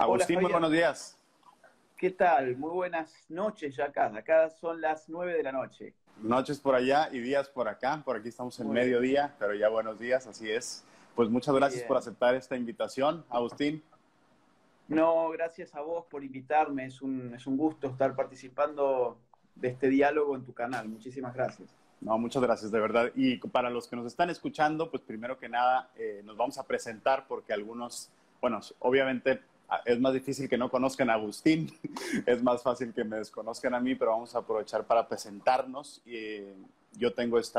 Hola Agustín, muy Javier, buenos días. ¿qué tal? Muy buenas noches ya acá. Acá son las 9 de la noche. Noches por allá y días por acá. Por aquí estamos en Muy bien, mediodía, pero ya buenos días, así es. Pues muchas gracias por bien. aceptar esta invitación, Agustín. No, gracias a vos por invitarme. Es un gusto estar participando de este diálogo en tu canal. Muchísimas gracias. No, muchas gracias, de verdad. Y para los que nos están escuchando, pues primero que nada nos vamos a presentar porque algunos, bueno, obviamente es más difícil que no conozcan a Agustín, es más fácil que me desconozcan a mí, pero vamos a aprovechar para presentarnos. Yo tengo este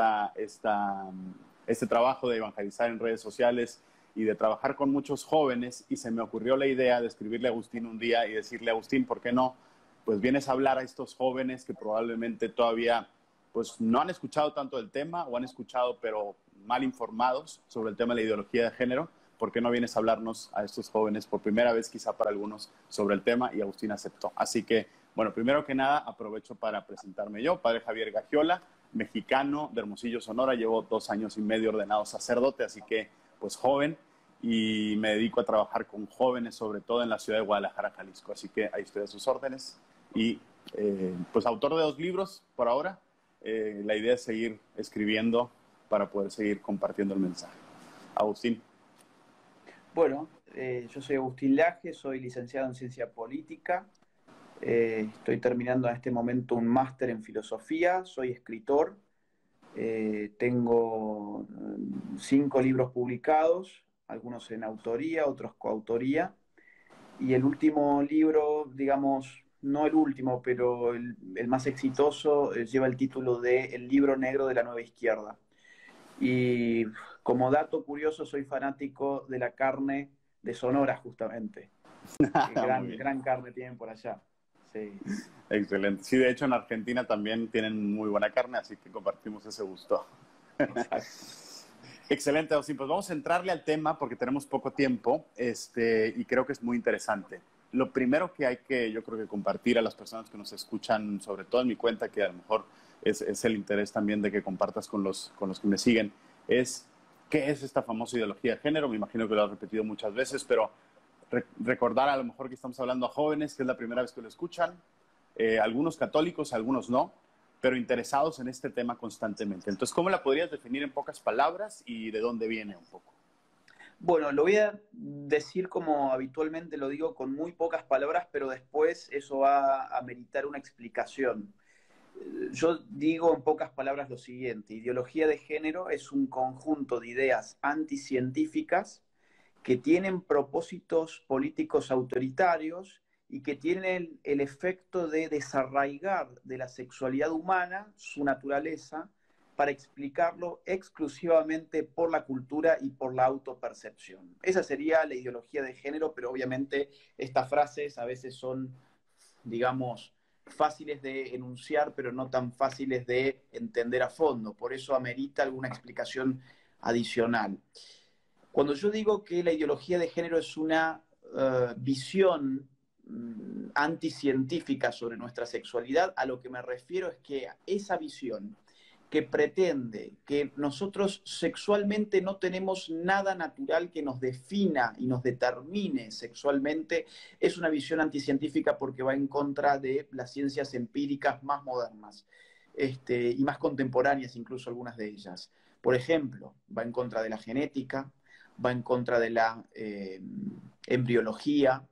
trabajo de evangelizar en redes sociales y de trabajar con muchos jóvenes y se me ocurrió la idea de escribirle a Agustín un día y decirle, Agustín, ¿por qué no? Pues vienes a hablar a estos jóvenes que probablemente todavía pues no han escuchado tanto el tema o han escuchado pero mal informados sobre el tema de la ideología de género. ¿Por qué no vienes a hablarnos a estos jóvenes por primera vez, quizá para algunos, sobre el tema? Y Agustín aceptó. Así que, bueno, primero que nada, aprovecho para presentarme yo, padre Javier Gagiola, mexicano de Hermosillo, Sonora. Llevo 2 años y medio ordenado sacerdote, así que, pues, joven. Y me dedico a trabajar con jóvenes, sobre todo en la ciudad de Guadalajara, Jalisco. Así que ahí estoy a sus órdenes. Y, pues, autor de 2 libros por ahora. La idea es seguir escribiendo para poder seguir compartiendo el mensaje. Agustín. Bueno, yo soy Agustín Laje, soy licenciado en Ciencia Política. Estoy terminando en este momento un máster en Filosofía. Soy escritor. Tengo 5 libros publicados, algunos en autoría, otros coautoría. Y el último libro, digamos, no el último, pero el más exitoso, lleva el título de El libro negro de la nueva izquierda. Y como dato curioso, soy fanático de la carne de Sonora, justamente. Que Muy gran, bien. gran carne tienen por allá. Sí, Excelente. Sí, de hecho en Argentina también tienen muy buena carne, así que compartimos ese gusto. exacto. Excelente, Agustín. Pues vamos a entrarle al tema porque tenemos poco tiempo y creo que es muy interesante. Lo primero que hay que, yo creo que compartir a las personas que nos escuchan, sobre todo en mi cuenta, que a lo mejor es el interés también de que compartas con los que me siguen, es qué es esta famosa ideología de género. Me imagino que lo has repetido muchas veces, pero recordar a lo mejor que estamos hablando a jóvenes, que es la primera vez que lo escuchan, algunos católicos, algunos no, pero interesados en este tema constantemente. Entonces, ¿cómo la podrías definir en pocas palabras y de dónde viene un poco? Bueno, lo voy a decir como habitualmente lo digo, con muy pocas palabras, pero después eso va a meritar una explicación. Yo digo en pocas palabras lo siguiente: ideología de género es un conjunto de ideas anticientíficas que tienen propósitos políticos autoritarios y que tienen el efecto de desarraigar de la sexualidad humana su naturaleza para explicarlo exclusivamente por la cultura y por la autopercepción. Esa sería la ideología de género, pero obviamente estas frases a veces son, digamos, fáciles de enunciar, pero no tan fáciles de entender a fondo. Por eso amerita alguna explicación adicional. Cuando yo digo que la ideología de género es una visión anticientífica sobre nuestra sexualidad, a lo que me refiero es que esa visión que pretende que nosotros sexualmente no tenemos nada natural que nos defina y nos determine sexualmente, es una visión anticientífica porque va en contra de las ciencias empíricas más modernas, y más contemporáneas, incluso algunas de ellas. Por ejemplo, va en contra de la genética, va en contra de la embriología,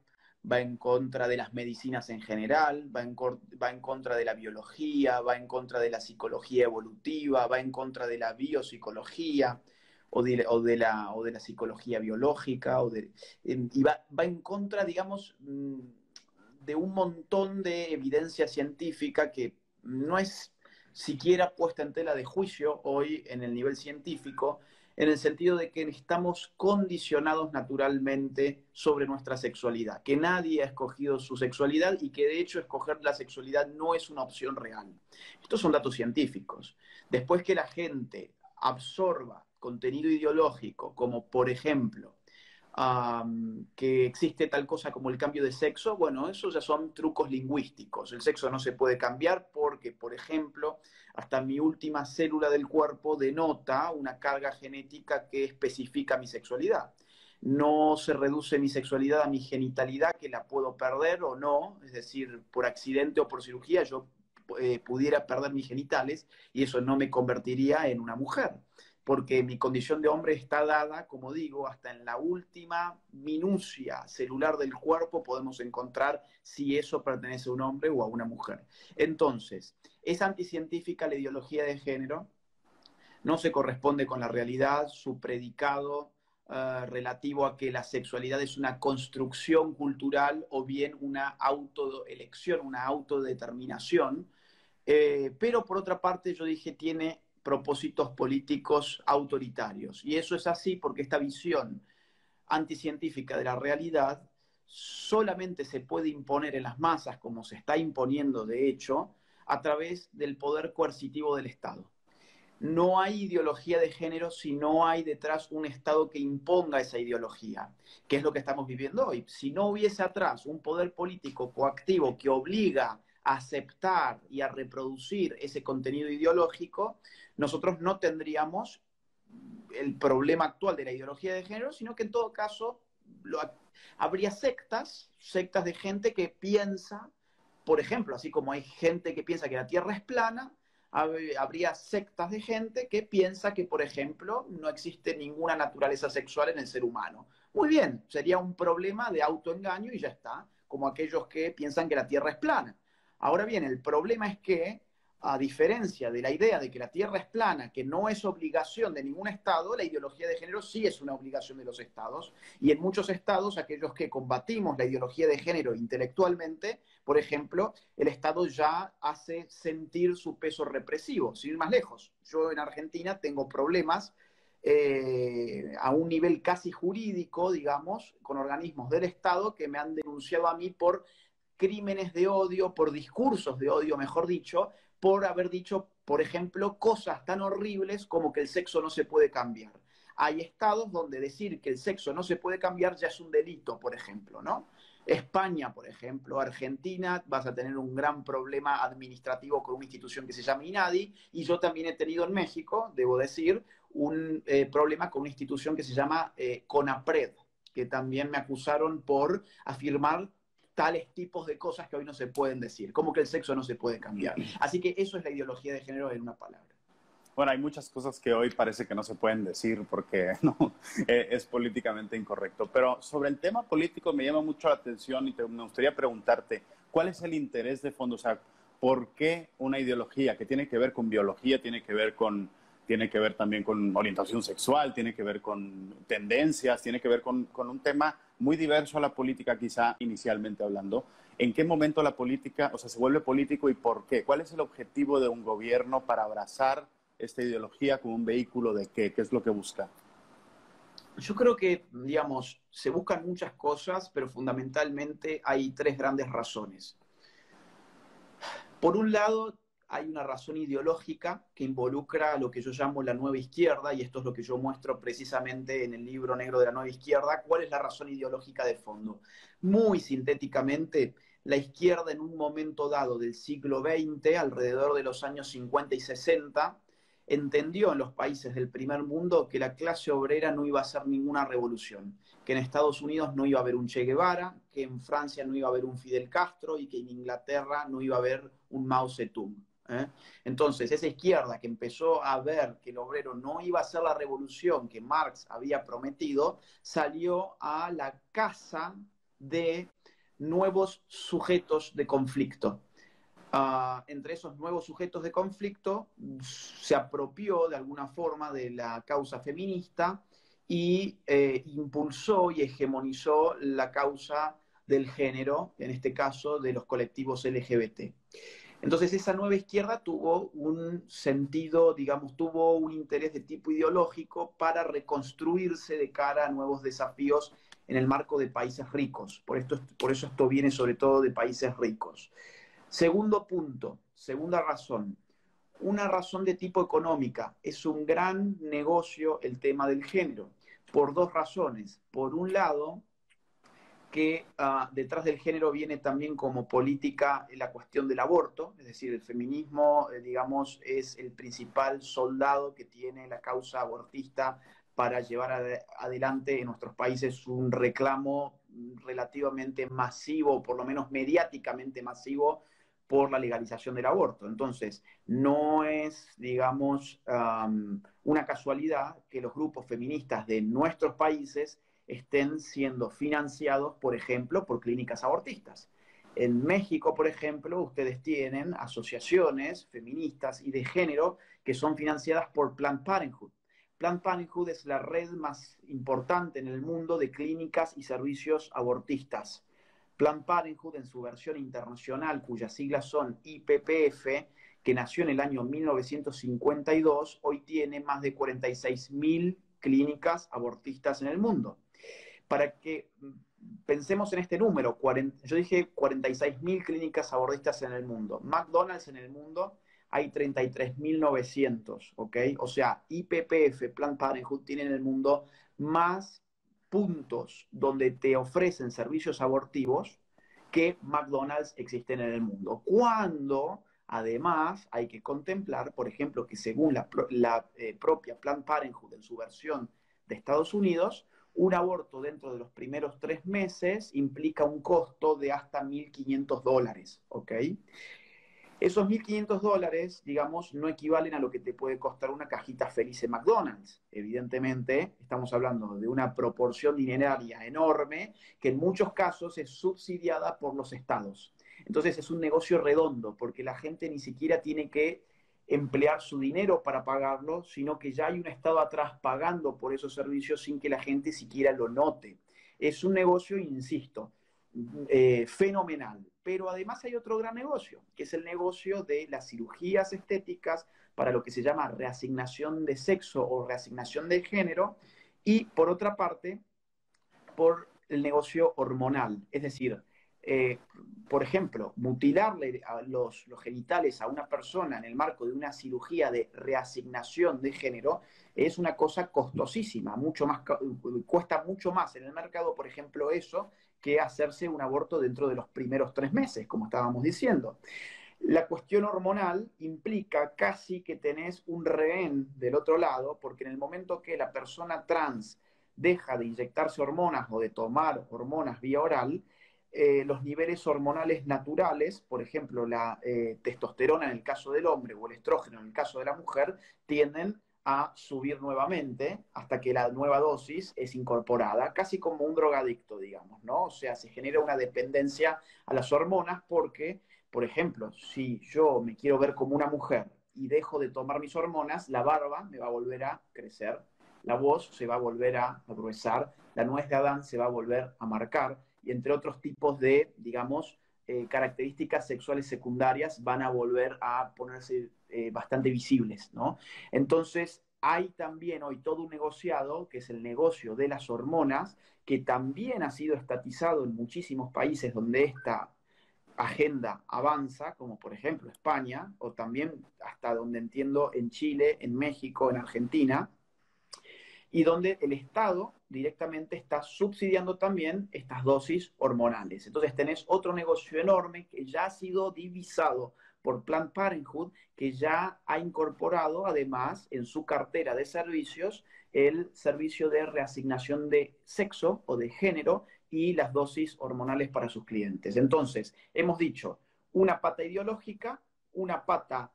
va en contra de las medicinas en general, va en contra de la biología, va en contra de la psicología evolutiva, va en contra de la biopsicología o de la psicología biológica, y va en contra, digamos, de un montón de evidencia científica que no es siquiera puesta en tela de juicio hoy en el nivel científico, en el sentido de que estamos condicionados naturalmente sobre nuestra sexualidad, que nadie ha escogido su sexualidad y que de hecho escoger la sexualidad no es una opción real. Estos son datos científicos. Después que la gente absorba contenido ideológico, como por ejemplo que existe tal cosa como el cambio de sexo, bueno, eso ya son trucos lingüísticos. El sexo no se puede cambiar porque, por ejemplo, hasta mi última célula del cuerpo denota una carga genética que especifica mi sexualidad. no se reduce mi sexualidad a mi genitalidad, que la puedo perder o no, es decir, por accidente o por cirugía yo pudiera perder mis genitales y eso no me convertiría en una mujer, porque mi condición de hombre está dada, como digo, hasta en la última minucia celular del cuerpo podemos encontrar si eso pertenece a un hombre o a una mujer. Entonces, es anticientífica la ideología de género, no se corresponde con la realidad, su predicado relativo a que la sexualidad es una construcción cultural o bien una autoelección, una autodeterminación, pero por otra parte yo dije tiene propósitos políticos autoritarios. Y eso es así porque esta visión anticientífica de la realidad solamente se puede imponer en las masas, como se está imponiendo de hecho, a través del poder coercitivo del Estado. No hay ideología de género si no hay detrás un Estado que imponga esa ideología, que es lo que estamos viviendo hoy. Si no hubiese atrás un poder político coactivo que obliga a aceptar y a reproducir ese contenido ideológico, nosotros no tendríamos el problema actual de la ideología de género, sino que en todo caso habría sectas de gente que piensa, por ejemplo, así como hay gente que piensa que la Tierra es plana, habría sectas de gente que piensa que, por ejemplo, no existe ninguna naturaleza sexual en el ser humano. Muy bien, sería un problema de autoengaño y ya está, como aquellos que piensan que la Tierra es plana. Ahora bien, el problema es que, a diferencia de la idea de que la Tierra es plana, que no es obligación de ningún Estado, la ideología de género sí es una obligación de los Estados. Y en muchos Estados, aquellos que combatimos la ideología de género intelectualmente, por ejemplo, el Estado ya hace sentir su peso represivo. Sin ir más lejos, yo en Argentina tengo problemas a un nivel casi jurídico, digamos, con organismos del Estado que me han denunciado a mí por crímenes de odio, por discursos de odio, mejor dicho, por haber dicho, por ejemplo, cosas tan horribles como que el sexo no se puede cambiar. Hay estados donde decir que el sexo no se puede cambiar ya es un delito, por ejemplo, ¿no? España, por ejemplo, Argentina, vas a tener un gran problema administrativo con una institución que se llama INADI, y yo también he tenido en México, debo decir, un problema con una institución que se llama CONAPRED, que también me acusaron por afirmar tales tipos de cosas que hoy no se pueden decir, como que el sexo no se puede cambiar. Así que eso es la ideología de género en una palabra. Bueno, hay muchas cosas que hoy parece que no se pueden decir porque no, es políticamente incorrecto. Pero sobre el tema político me llama mucho la atención y me gustaría preguntarte, ¿cuál es el interés de fondo? O sea, ¿por qué una ideología que tiene que ver con biología, tiene que ver también con orientación sexual, tiene que ver con tendencias, tiene que ver con un tema muy diverso a la política, quizá inicialmente hablando? ¿En qué momento la política, o sea, se vuelve político y por qué? ¿Cuál es el objetivo de un gobierno para abrazar esta ideología como un vehículo de qué? ¿Qué es lo que busca? Yo creo que, digamos, se buscan muchas cosas, pero fundamentalmente hay tres grandes razones. Por un lado, hay una razón ideológica que involucra lo que yo llamo la nueva izquierda, y esto es lo que yo muestro precisamente en el libro negro de la nueva izquierda. ¿Cuál es la razón ideológica de fondo? Muy sintéticamente, la izquierda en un momento dado del siglo XX, alrededor de los años 50 y 60, entendió en los países del primer mundo que la clase obrera no iba a hacer ninguna revolución, que en Estados Unidos no iba a haber un Che Guevara, que en Francia no iba a haber un Fidel Castro y que en Inglaterra no iba a haber un Mao Zedong. Entonces, esa izquierda que empezó a ver que el obrero no iba a hacer la revolución que Marx había prometido, salió a la caza de nuevos sujetos de conflicto. Entre esos nuevos sujetos de conflicto se apropió de alguna forma de la causa feminista y impulsó y hegemonizó la causa del género, en este caso de los colectivos LGBT. Entonces esa nueva izquierda tuvo un sentido, digamos, tuvo un interés de tipo ideológico para reconstruirse de cara a nuevos desafíos en el marco de países ricos. Por eso esto viene sobre todo de países ricos. Segundo punto, segunda razón, una razón de tipo económica. Es un gran negocio el tema del género, por dos razones. Por un lado, que detrás del género viene también como política la cuestión del aborto, es decir, el feminismo, digamos, es el principal soldado que tiene la causa abortista para llevar adelante en nuestros países un reclamo relativamente masivo, por lo menos mediáticamente masivo, por la legalización del aborto. Entonces, no es, digamos, una casualidad que los grupos feministas de nuestros países estén siendo financiados, por ejemplo, por clínicas abortistas. En México, por ejemplo, ustedes tienen asociaciones feministas y de género que son financiadas por Planned Parenthood. Planned Parenthood es la red más importante en el mundo de clínicas y servicios abortistas. Planned Parenthood, en su versión internacional, cuyas siglas son IPPF, que nació en el año 1952, hoy tiene más de 46.000 clínicas abortistas en el mundo. Para que pensemos en este número, yo dije 46.000 clínicas abortistas en el mundo. McDonald's en el mundo hay 33.900, ¿ok? O sea, IPPF, Planned Parenthood, tienen en el mundo más puntos donde te ofrecen servicios abortivos que McDonald's existen en el mundo. Cuando, además, hay que contemplar, por ejemplo, que según la propia Planned Parenthood en su versión de Estados Unidos, un aborto dentro de los primeros 3 meses implica un costo de hasta $1.500, ¿ok? Esos $1.500, digamos, no equivalen a lo que te puede costar una cajita feliz en McDonald's. Evidentemente, estamos hablando de una proporción dineraria enorme que en muchos casos es subsidiada por los estados. Entonces es un negocio redondo, porque la gente ni siquiera tiene que emplear su dinero para pagarlo, sino que ya hay un estado atrás pagando por esos servicios sin que la gente siquiera lo note. Es un negocio, insisto, fenomenal. Pero además hay otro gran negocio, que es el negocio de las cirugías estéticas para lo que se llama reasignación de sexo o reasignación de género, y por otra parte, por el negocio hormonal. Es decir, por ejemplo, mutilarle los genitales a una persona en el marco de una cirugía de reasignación de género es una cosa costosísima, cuesta mucho más en el mercado, por ejemplo, eso, que hacerse un aborto dentro de los primeros 3 meses, como estábamos diciendo. La cuestión hormonal implica casi que tenés un rehén del otro lado, porque en el momento que la persona trans deja de inyectarse hormonas o de tomar hormonas vía oral, los niveles hormonales naturales, por ejemplo, la testosterona en el caso del hombre o el estrógeno en el caso de la mujer, tienden a subir nuevamente hasta que la nueva dosis es incorporada, casi como un drogadicto, digamos, ¿no? O sea, se genera una dependencia a las hormonas porque, por ejemplo, si yo me quiero ver como una mujer y dejo de tomar mis hormonas, la barba me va a volver a crecer, la voz se va a volver a gruesar, la nuez de Adán se va a volver a marcar, y entre otros tipos de, digamos, características sexuales secundarias van a volver a ponerse bastante visibles, ¿no? Entonces, hay también hoy todo un negociado, que es el negocio de las hormonas, que también ha sido estatizado en muchísimos países donde esta agenda avanza, como por ejemplo España, o también hasta donde entiendo en Chile, en México, en Argentina, y donde el Estado directamente está subsidiando también estas dosis hormonales. Entonces tenés otro negocio enorme que ya ha sido divisado por Planned Parenthood, que ya ha incorporado además en su cartera de servicios el servicio de reasignación de sexo o de género y las dosis hormonales para sus clientes. Entonces, hemos dicho una pata ideológica, una pata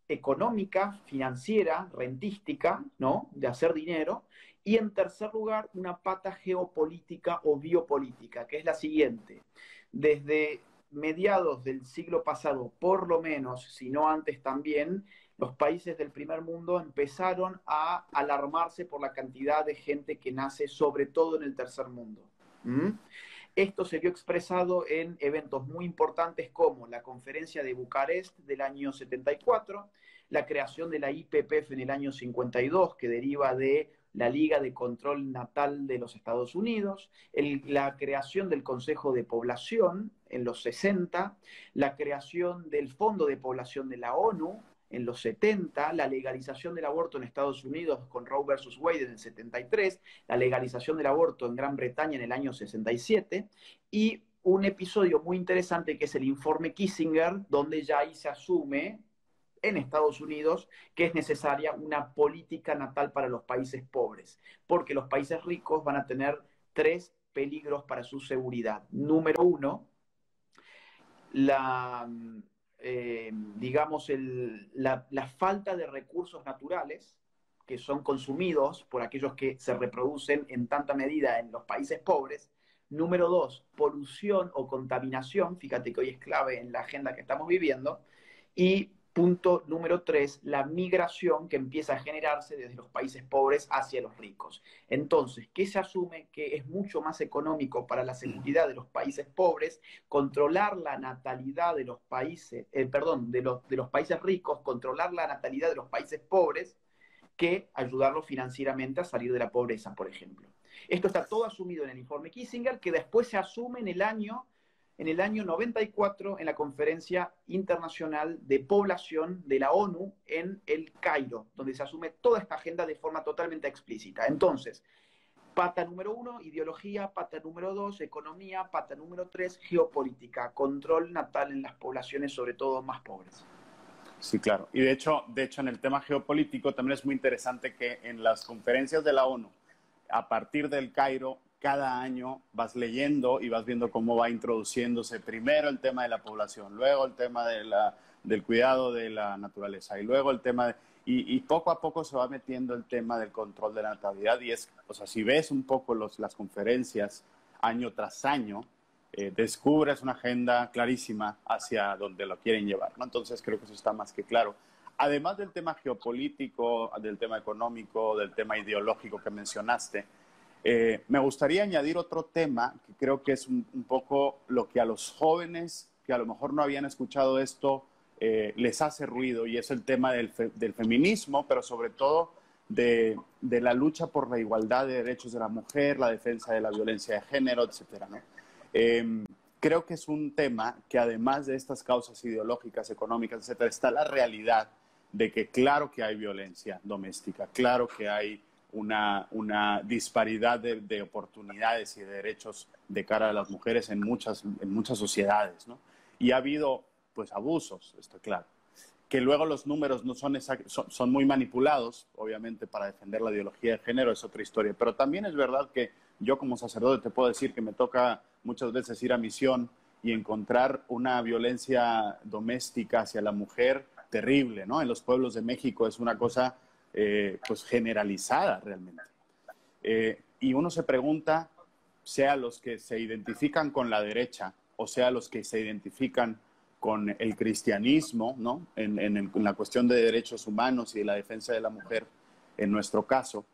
económica, financiera, rentística, ¿no? De hacer dinero. Y en tercer lugar, una pata geopolítica o biopolítica, que es la siguiente. Desde mediados del siglo pasado, por lo menos, si no antes también, los países del primer mundo empezaron a alarmarse por la cantidad de gente que nace, sobre todo en el tercer mundo. ¿Mm? Esto se vio expresado en eventos muy importantes como la Conferencia de Bucarest del año 74, la creación de la IPPF en el año 52, que deriva de la Liga de Control Natal de los Estados Unidos, la creación del Consejo de Población en los 60, la creación del Fondo de Población de la ONU en los 70, la legalización del aborto en Estados Unidos con Roe versus Wade en el 73, la legalización del aborto en Gran Bretaña en el año 67, y un episodio muy interesante que es el informe Kissinger, donde ya ahí se asume en Estados Unidos que es necesaria una política natal para los países pobres, porque los países ricos van a tener tres peligros para su seguridad. Número uno, la, digamos, la falta de recursos naturales que son consumidos por aquellos que se reproducen en tanta medida en los países pobres. Número dos, polución o contaminación, fíjate que hoy es clave en la agenda que estamos viviendo. Y punto número tres, la migración que empieza a generarse desde los países pobres hacia los ricos. Entonces, ¿qué se asume? Que es mucho más económico para la seguridad de los países pobres controlar la natalidad de los países, de los países ricos, controlar la natalidad de los países pobres, que ayudarlos financieramente a salir de la pobreza, por ejemplo. Esto está todo asumido en el informe Kissinger, que después se asume en el año 94 en la Conferencia Internacional de Población de la ONU en El Cairo, donde se asume toda esta agenda de forma totalmente explícita. Entonces, pata número uno, ideología; pata número dos, economía; pata número tres, geopolítica, control natal en las poblaciones, sobre todo más pobres. Sí, claro. Y de hecho, en el tema geopolítico también es muy interesante que en las conferencias de la ONU, a partir del Cairo, cada año vas leyendo y vas viendo cómo va introduciéndose primero el tema de la población, luego el tema del cuidado de la naturaleza y luego el tema y poco a poco se va metiendo el tema del control de la natalidad. Y es, o sea, si ves un poco las conferencias año tras año, descubres una agenda clarísima hacia donde lo quieren llevar, ¿no? Entonces creo que eso está más que claro. Además del tema geopolítico, del tema económico, del tema ideológico que mencionaste, me gustaría añadir otro tema que creo que es un poco lo que a los jóvenes que a lo mejor no habían escuchado esto les hace ruido, y es el tema del feminismo, pero sobre todo de la lucha por la igualdad de derechos de la mujer, la defensa de la violencia de género, etcétera, ¿no? Creo que es un tema que, además de estas causas ideológicas, económicas, etcétera, está la realidad de que claro que hay violencia doméstica, claro que hay una disparidad de oportunidades y de derechos de cara a las mujeres en muchas sociedades, ¿no? Y ha habido, pues, abusos, está claro. Que luego los números no son muy manipulados, obviamente, para defender la ideología de género es otra historia. Pero también es verdad que yo, como sacerdote, te puedo decir que me toca muchas veces ir a misión y encontrar una violencia doméstica hacia la mujer terrible, ¿no? En los pueblos de México es una cosa pues generalizada realmente. Y uno se pregunta, sea los que se identifican con la derecha o sea los que se identifican con el cristianismo, ¿no? En la cuestión de derechos humanos y de la defensa de la mujer, en nuestro caso,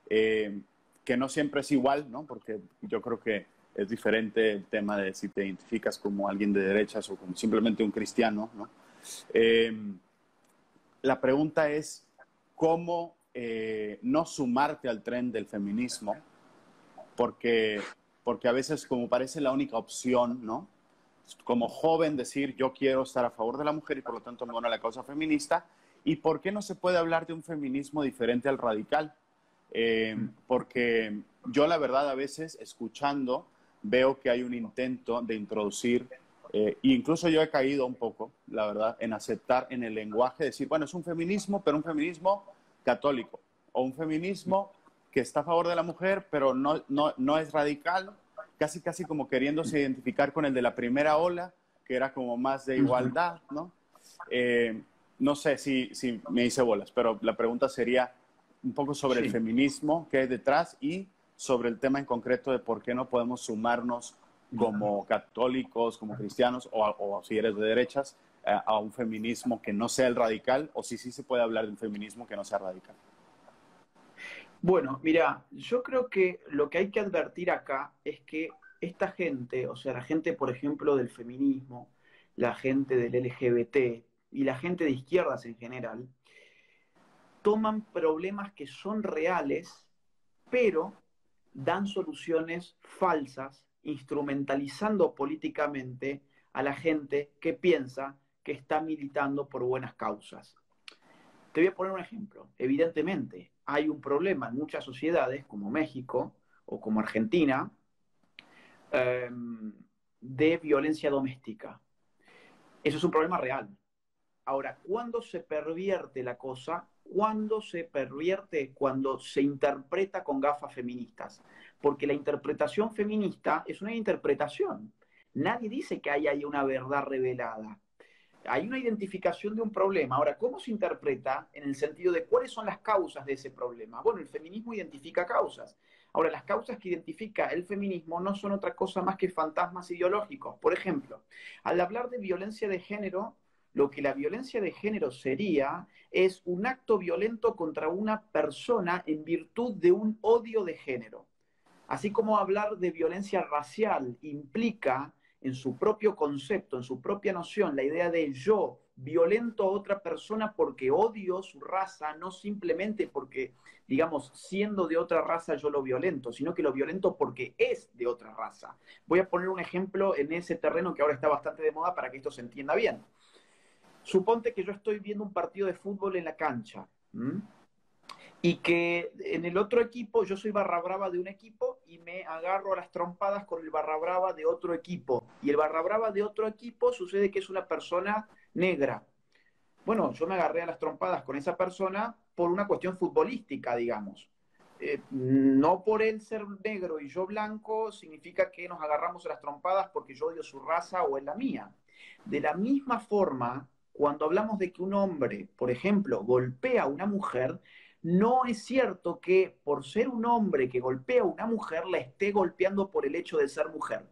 que no siempre es igual, ¿no? Porque yo creo que es diferente el tema de si te identificas como alguien de derechas o como simplemente un cristiano, ¿no? La pregunta es cómo no sumarte al tren del feminismo, porque a veces como parece la única opción, ¿no? Como joven decir yo quiero estar a favor de la mujer y por lo tanto me uno a la causa feminista. ¿Y por qué no se puede hablar de un feminismo diferente al radical? Porque yo la verdad a veces escuchando veo que hay un intento de introducir, e incluso yo he caído un poco, la verdad, en aceptar en el lenguaje, decir, bueno, es un feminismo, pero un feminismo católico, o un feminismo que está a favor de la mujer, pero no es radical, casi como queriéndose identificar con el de la primera ola, que era como más de igualdad, ¿no? No sé si me hice bolas, pero la pregunta sería un poco sobre el feminismo que hay detrás y sobre el tema en concreto de por qué no podemos sumarnos como católicos, como cristianos o si eres de derechas, a un feminismo que no sea el radical, o si sí se puede hablar de un feminismo que no sea radical. Bueno, mira, yo creo que lo que hay que advertir acá es que esta gente, o sea, la gente, por ejemplo, del feminismo, la gente del LGBT y la gente de izquierdas en general, toman problemas que son reales, pero dan soluciones falsas, instrumentalizando políticamente a la gente que piensa que está militando por buenas causas. Te voy a poner un ejemplo. Evidentemente, hay un problema en muchas sociedades, como México o como Argentina, de violencia doméstica. Eso es un problema real. Ahora, ¿cuándo se pervierte la cosa? ¿Cuándo se pervierte? Cuando se interpreta con gafas feministas. Porque la interpretación feminista es una interpretación. Nadie dice que hay ahí una verdad revelada. Hay una identificación de un problema. Ahora, ¿cómo se interpreta en el sentido de cuáles son las causas de ese problema? Bueno, el feminismo identifica causas. Ahora, las causas que identifica el feminismo no son otra cosa más que fantasmas ideológicos. Por ejemplo, al hablar de violencia de género, lo que la violencia de género sería es un acto violento contra una persona en virtud de un odio de género. Así como hablar de violencia racial implica en su propio concepto, en su propia noción, la idea de yo violento a otra persona porque odio su raza, no simplemente porque, digamos, siendo de otra raza yo lo violento, sino que lo violento porque es de otra raza. Voy a poner un ejemplo en ese terreno que ahora está bastante de moda para que esto se entienda bien. Suponte que yo estoy viendo un partido de fútbol en la cancha. Y que en el otro equipo, yo soy barra brava de un equipo y me agarro a las trompadas con el barra brava de otro equipo. Y el barra brava de otro equipo sucede que es una persona negra. Bueno, yo me agarré a las trompadas con esa persona por una cuestión futbolística, digamos. No por él ser negro y yo blanco significa que nos agarramos a las trompadas porque yo odio su raza o es la mía. De la misma forma, cuando hablamos de que un hombre, por ejemplo, golpea a una mujer, no es cierto que por ser un hombre que golpea a una mujer la esté golpeando por el hecho de ser mujer.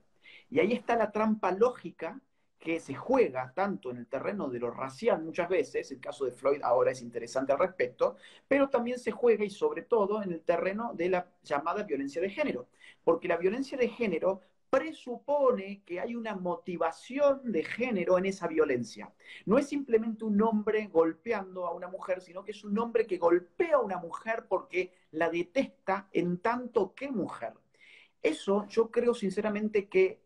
Y ahí está la trampa lógica que se juega tanto en el terreno de lo racial muchas veces, el caso de Floyd ahora es interesante al respecto, pero también se juega y sobre todo en el terreno de la llamada violencia de género, porque la violencia de género presupone que hay una motivación de género en esa violencia. No es simplemente un hombre golpeando a una mujer, sino que es un hombre que golpea a una mujer porque la detesta en tanto que mujer. Eso yo creo sinceramente que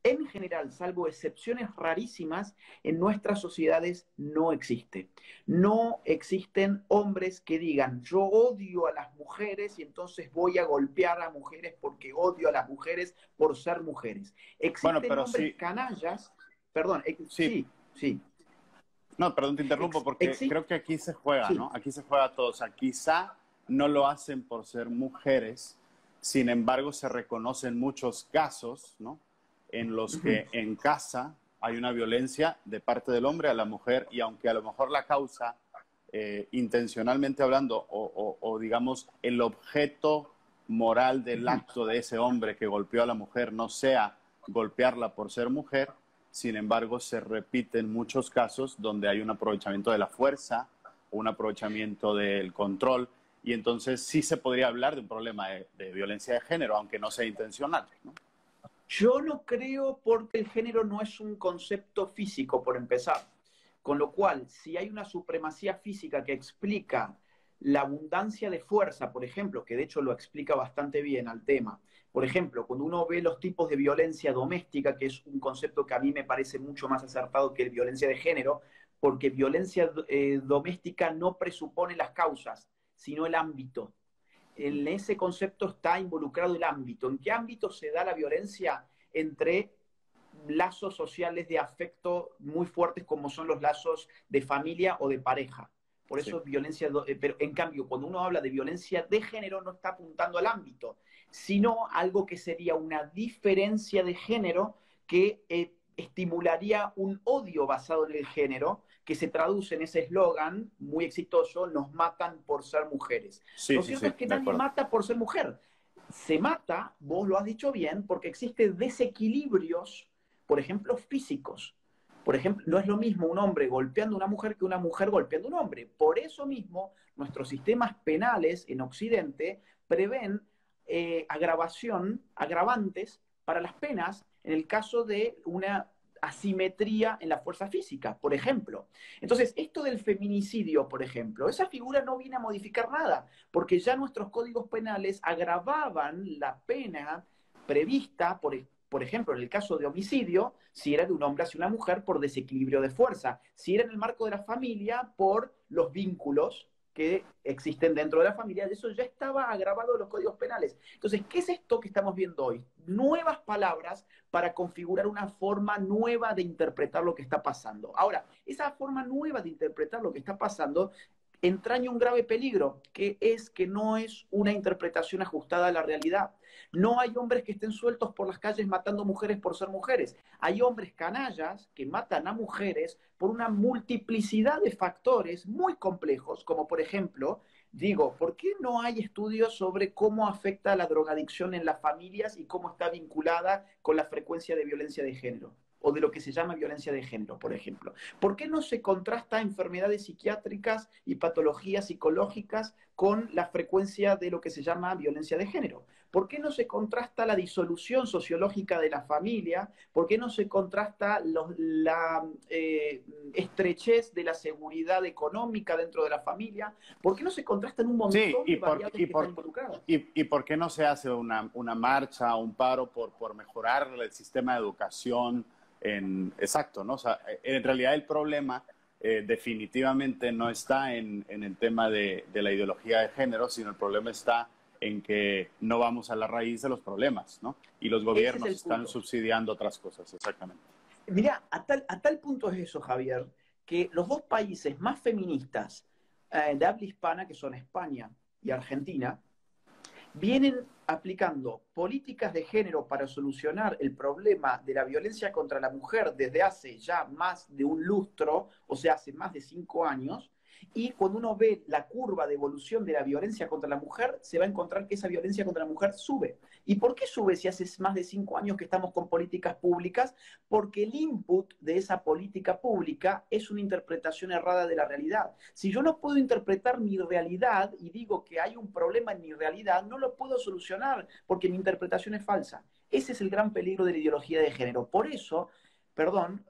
en general, salvo excepciones rarísimas, en nuestras sociedades no existe. No existen hombres que digan, yo odio a las mujeres y entonces voy a golpear a mujeres porque odio a las mujeres por ser mujeres. Bueno, Existen pero hombres sí, canallas, perdón, sí, sí, sí, no, perdón, te interrumpo porque existe, creo que aquí se juega, sí. ¿no? Aquí se juega todo. O sea, quizá no lo hacen por ser mujeres, sin embargo, se reconocen muchos casos, ¿no? En los que en casa hay una violencia de parte del hombre a la mujer y aunque a lo mejor la causa, intencionalmente hablando, digamos el objeto moral del acto de ese hombre que golpeó a la mujer no sea golpearla por ser mujer, sin embargo, se repite en muchos casos donde hay un aprovechamiento de la fuerza, un aprovechamiento del control, y entonces sí se podría hablar de un problema de violencia de género, aunque no sea intencional, ¿no? Yo no creo porque el género no es un concepto físico, por empezar. Con lo cual, si hay una supremacía física que explica la abundancia de fuerza, por ejemplo, que de hecho lo explica bastante bien al tema, por ejemplo, cuando uno ve los tipos de violencia doméstica, que es un concepto que a mí me parece mucho más acertado que el violencia de género, porque violencia doméstica no presupone las causas, sino el ámbito. En ese concepto está involucrado el ámbito. ¿En qué ámbito se da la violencia? Entre lazos sociales de afecto muy fuertes como son los lazos de familia o de pareja. Por eso Sí. es violencia, pero en cambio, cuando uno habla de violencia de género, no está apuntando al ámbito, sino algo que sería una diferencia de género que estimularía un odio basado en el género, que se traduce en ese eslogan muy exitoso, nos matan por ser mujeres. Sí, Lo sí, cierto sí, es que de nadie acuerdo. mata por ser mujer. Se mata, vos lo has dicho bien, porque existen desequilibrios, por ejemplo, físicos. Por ejemplo, no es lo mismo un hombre golpeando a una mujer que una mujer golpeando a un hombre. Por eso mismo, nuestros sistemas penales en Occidente prevén agravantes para las penas en el caso de una asimetría en la fuerza física, por ejemplo. Entonces, esto del feminicidio, por ejemplo, esa figura no viene a modificar nada, porque ya nuestros códigos penales agravaban la pena prevista, por ejemplo, en el caso de homicidio, si era de un hombre hacia una mujer por desequilibrio de fuerza, si era en el marco de la familia por los vínculos, que existen dentro de la familia. Eso ya estaba agravado en los códigos penales. Entonces, ¿qué es esto que estamos viendo hoy? Nuevas palabras para configurar una forma nueva de interpretar lo que está pasando. Ahora, esa forma nueva de interpretar lo que está pasando entraña un grave peligro, que es que no es una interpretación ajustada a la realidad. No hay hombres que estén sueltos por las calles matando mujeres por ser mujeres. Hay hombres canallas que matan a mujeres por una multiplicidad de factores muy complejos, como por ejemplo, digo, ¿por qué no hay estudios sobre cómo afecta la drogadicción en las familias y cómo está vinculada con la frecuencia de violencia de género? O de lo que se llama violencia de género, por ejemplo. ¿Por qué no se contrasta enfermedades psiquiátricas y patologías psicológicas con la frecuencia de lo que se llama violencia de género? ¿Por qué no se contrasta la disolución sociológica de la familia? ¿Por qué no se contrasta la estrechez de la seguridad económica dentro de la familia? ¿Por qué no se contrastan un montón de variables que están involucradas? ¿Y por qué no se hace una marcha, un paro por mejorar el sistema de educación? Exacto, ¿no? O sea, en realidad el problema definitivamente no está en el tema de la ideología de género, sino el problema está en que no vamos a la raíz de los problemas, ¿no? Y los gobiernos están subsidiando otras cosas, exactamente. Mira, a tal punto es eso, Javier, que los dos países más feministas de habla hispana, que son España y Argentina, vienen aplicando políticas de género para solucionar el problema de la violencia contra la mujer desde hace ya más de un lustro, o sea, hace más de 5 años, y cuando uno ve la curva de evolución de la violencia contra la mujer, se va a encontrar que esa violencia contra la mujer sube. ¿Y por qué sube si hace más de 5 años que estamos con políticas públicas? Porque el input de esa política pública es una interpretación errada de la realidad. Si yo no puedo interpretar mi realidad y digo que hay un problema en mi realidad, no lo puedo solucionar porque mi interpretación es falsa. Ese es el gran peligro de la ideología de género. Por eso, perdón,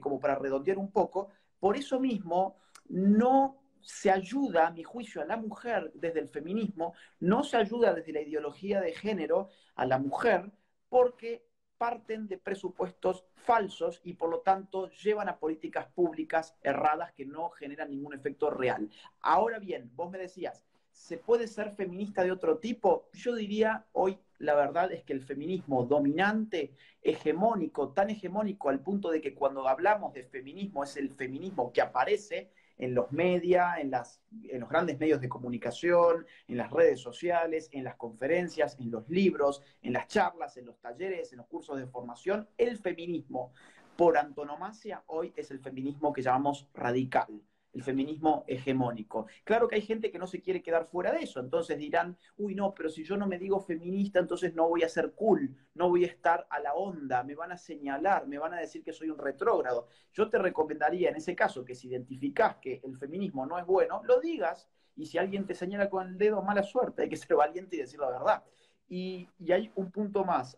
como para redondear un poco, por eso mismo no se ayuda, a mi juicio, a la mujer desde el feminismo, no se ayuda desde la ideología de género a la mujer porque parten de presupuestos falsos y por lo tanto llevan a políticas públicas erradas que no generan ningún efecto real. Ahora bien, vos me decías, ¿se puede ser feminista de otro tipo? Yo diría hoy, la verdad es que el feminismo dominante, hegemónico, tan hegemónico al punto de que cuando hablamos de feminismo es el feminismo que aparece en los medios, en los grandes medios de comunicación, en las redes sociales, en las conferencias, en los libros, en las charlas, en los talleres, en los cursos de formación. El feminismo, por antonomasia, hoy es el feminismo que llamamos radical, el feminismo hegemónico. Claro que hay gente que no se quiere quedar fuera de eso, entonces dirán, uy, no, pero si yo no me digo feminista, entonces no voy a ser cool, no voy a estar a la onda, me van a señalar, me van a decir que soy un retrógrado. Yo te recomendaría en ese caso que si identificás que el feminismo no es bueno, lo digas, y si alguien te señala con el dedo, mala suerte, hay que ser valiente y decir la verdad. Y hay un punto más,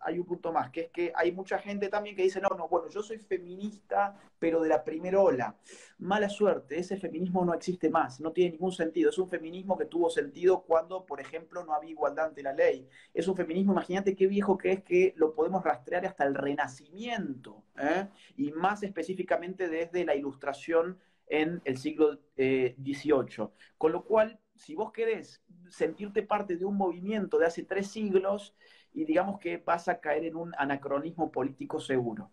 que es que hay mucha gente también que dice, no, no, bueno, yo soy feminista, pero de la primera ola. Mala suerte, ese feminismo no existe más, no tiene ningún sentido. Es un feminismo que tuvo sentido cuando, por ejemplo, no había igualdad ante la ley. Es un feminismo, imagínate qué viejo que es, que lo podemos rastrear hasta el Renacimiento, ¿eh? Y más específicamente desde la Ilustración en el siglo XVIII. Con lo cual, si vos querés sentirte parte de un movimiento de hace 3 siglos, y digamos que vas a caer en un anacronismo político seguro.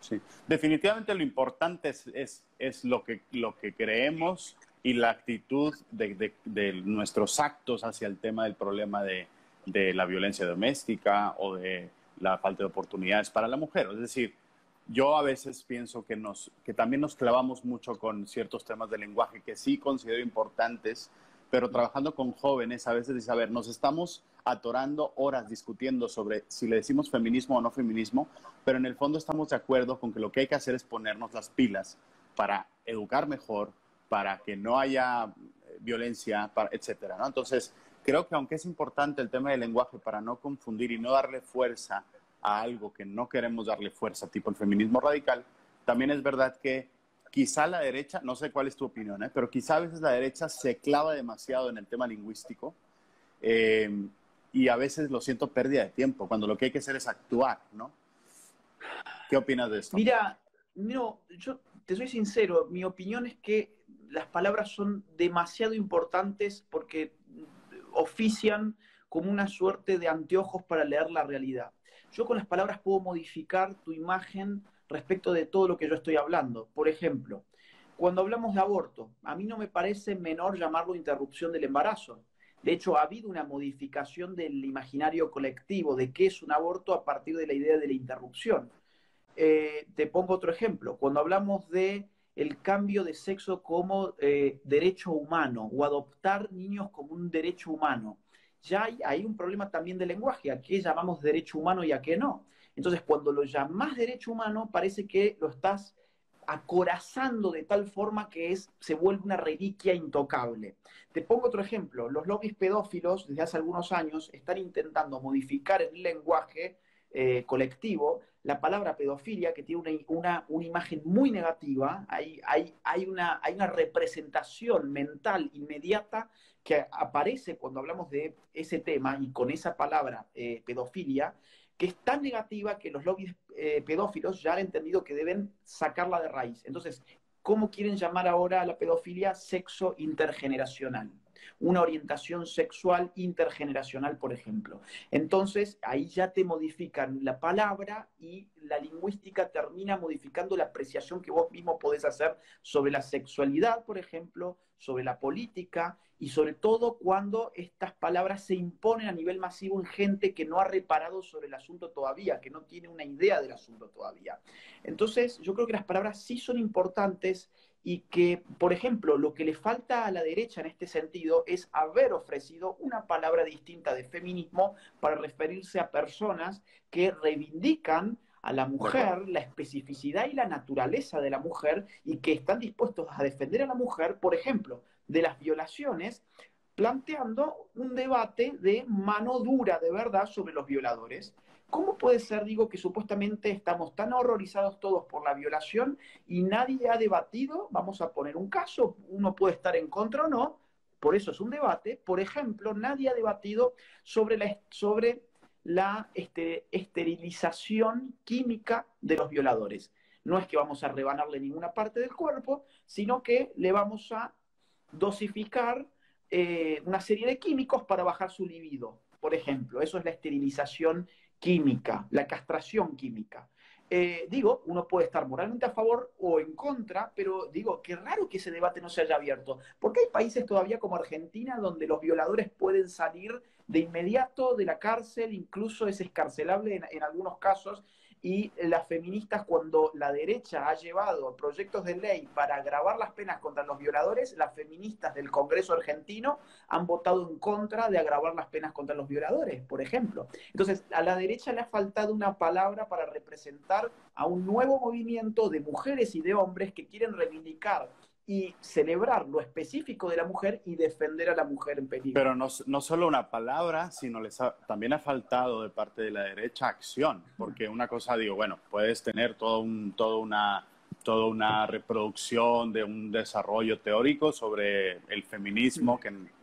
Sí, definitivamente lo importante es lo que creemos y la actitud de nuestros actos hacia el tema del problema de la violencia doméstica o de la falta de oportunidades para la mujer. Es decir, yo a veces pienso que también nos clavamos mucho con ciertos temas de lenguaje que sí considero importantes, pero trabajando con jóvenes a veces dice, a ver, nos estamos atorando horas discutiendo sobre si le decimos feminismo o no feminismo, pero en el fondo estamos de acuerdo con que lo que hay que hacer es ponernos las pilas para educar mejor, para que no haya violencia, etcétera, ¿no? Entonces, creo que aunque es importante el tema del lenguaje para no confundir y no darle fuerza a algo que no queremos darle fuerza, tipo el feminismo radical, también es verdad que quizá la derecha, no sé cuál es tu opinión, pero quizá a veces la derecha se clava demasiado en el tema lingüístico y a veces lo siento pérdida de tiempo, cuando lo que hay que hacer es actuar, ¿no? ¿Qué opinas de esto? Mira, no, yo te soy sincero, mi opinión es que las palabras son demasiado importantes porque ofician como una suerte de anteojos para leer la realidad. Yo con las palabras puedo modificar tu imagen respecto de todo lo que yo estoy hablando. Por ejemplo, cuando hablamos de aborto, a mí no me parece menor llamarlo interrupción del embarazo. De hecho, ha habido una modificación del imaginario colectivo de qué es un aborto a partir de la idea de la interrupción. Te pongo otro ejemplo. Cuando hablamos de el cambio de sexo como derecho humano o adoptar niños como un derecho humano, ya hay un problema también de lenguaje, a qué llamamos derecho humano y a qué no. Entonces, cuando lo llamas derecho humano, parece que lo estás acorazando de tal forma que se vuelve una reliquia intocable. Te pongo otro ejemplo. Los lobbies pedófilos desde hace algunos años están intentando modificar el lenguaje colectivo la palabra pedofilia, que tiene una imagen muy negativa. Hay una representación mental inmediata que aparece cuando hablamos de ese tema y con esa palabra pedofilia, que es tan negativa que los lobbies pedófilos ya han entendido que deben sacarla de raíz. Entonces, ¿cómo quieren llamar ahora a la pedofilia? Sexo intergeneracional. Una orientación sexual intergeneracional, por ejemplo. Entonces, ahí ya te modifican la palabra y la lingüística termina modificando la apreciación que vos mismo podés hacer sobre la sexualidad, por ejemplo, sobre la política y sobre todo cuando estas palabras se imponen a nivel masivo en gente que no ha reparado sobre el asunto todavía, que no tiene una idea del asunto todavía. Entonces, yo creo que las palabras sí son importantes y que, por ejemplo, lo que le falta a la derecha en este sentido es haber ofrecido una palabra distinta de feminismo para referirse a personas que reivindican a la mujer, la especificidad y la naturaleza de la mujer y que están dispuestos a defender a la mujer, por ejemplo, de las violaciones, planteando un debate de mano dura de verdad sobre los violadores. ¿Cómo puede ser, digo, que supuestamente estamos tan horrorizados todos por la violación y nadie ha debatido? Vamos a poner un caso, uno puede estar en contra o no, por eso es un debate. Por ejemplo, nadie ha debatido sobre la esterilización química de los violadores. No es que vamos a rebanarle ninguna parte del cuerpo, sino que le vamos a dosificar una serie de químicos para bajar su libido. Por ejemplo, eso es la esterilización química, la castración química. Digo, uno puede estar moralmente a favor o en contra, pero digo, qué raro que ese debate no se haya abierto, porque hay países todavía como Argentina donde los violadores pueden salir de inmediato de la cárcel, incluso es escarcelable en algunos casos, y las feministas, cuando la derecha ha llevado proyectos de ley para agravar las penas contra los violadores, las feministas del Congreso argentino han votado en contra de agravar las penas contra los violadores, por ejemplo. Entonces, a la derecha le ha faltado una palabra para representar a un nuevo movimiento de mujeres y de hombres que quieren reivindicar y celebrar lo específico de la mujer y defender a la mujer en peligro. Pero no solo una palabra, sino también ha faltado de parte de la derecha acción, porque una cosa, digo, bueno, puedes tener toda una reproducción de un desarrollo teórico sobre el feminismo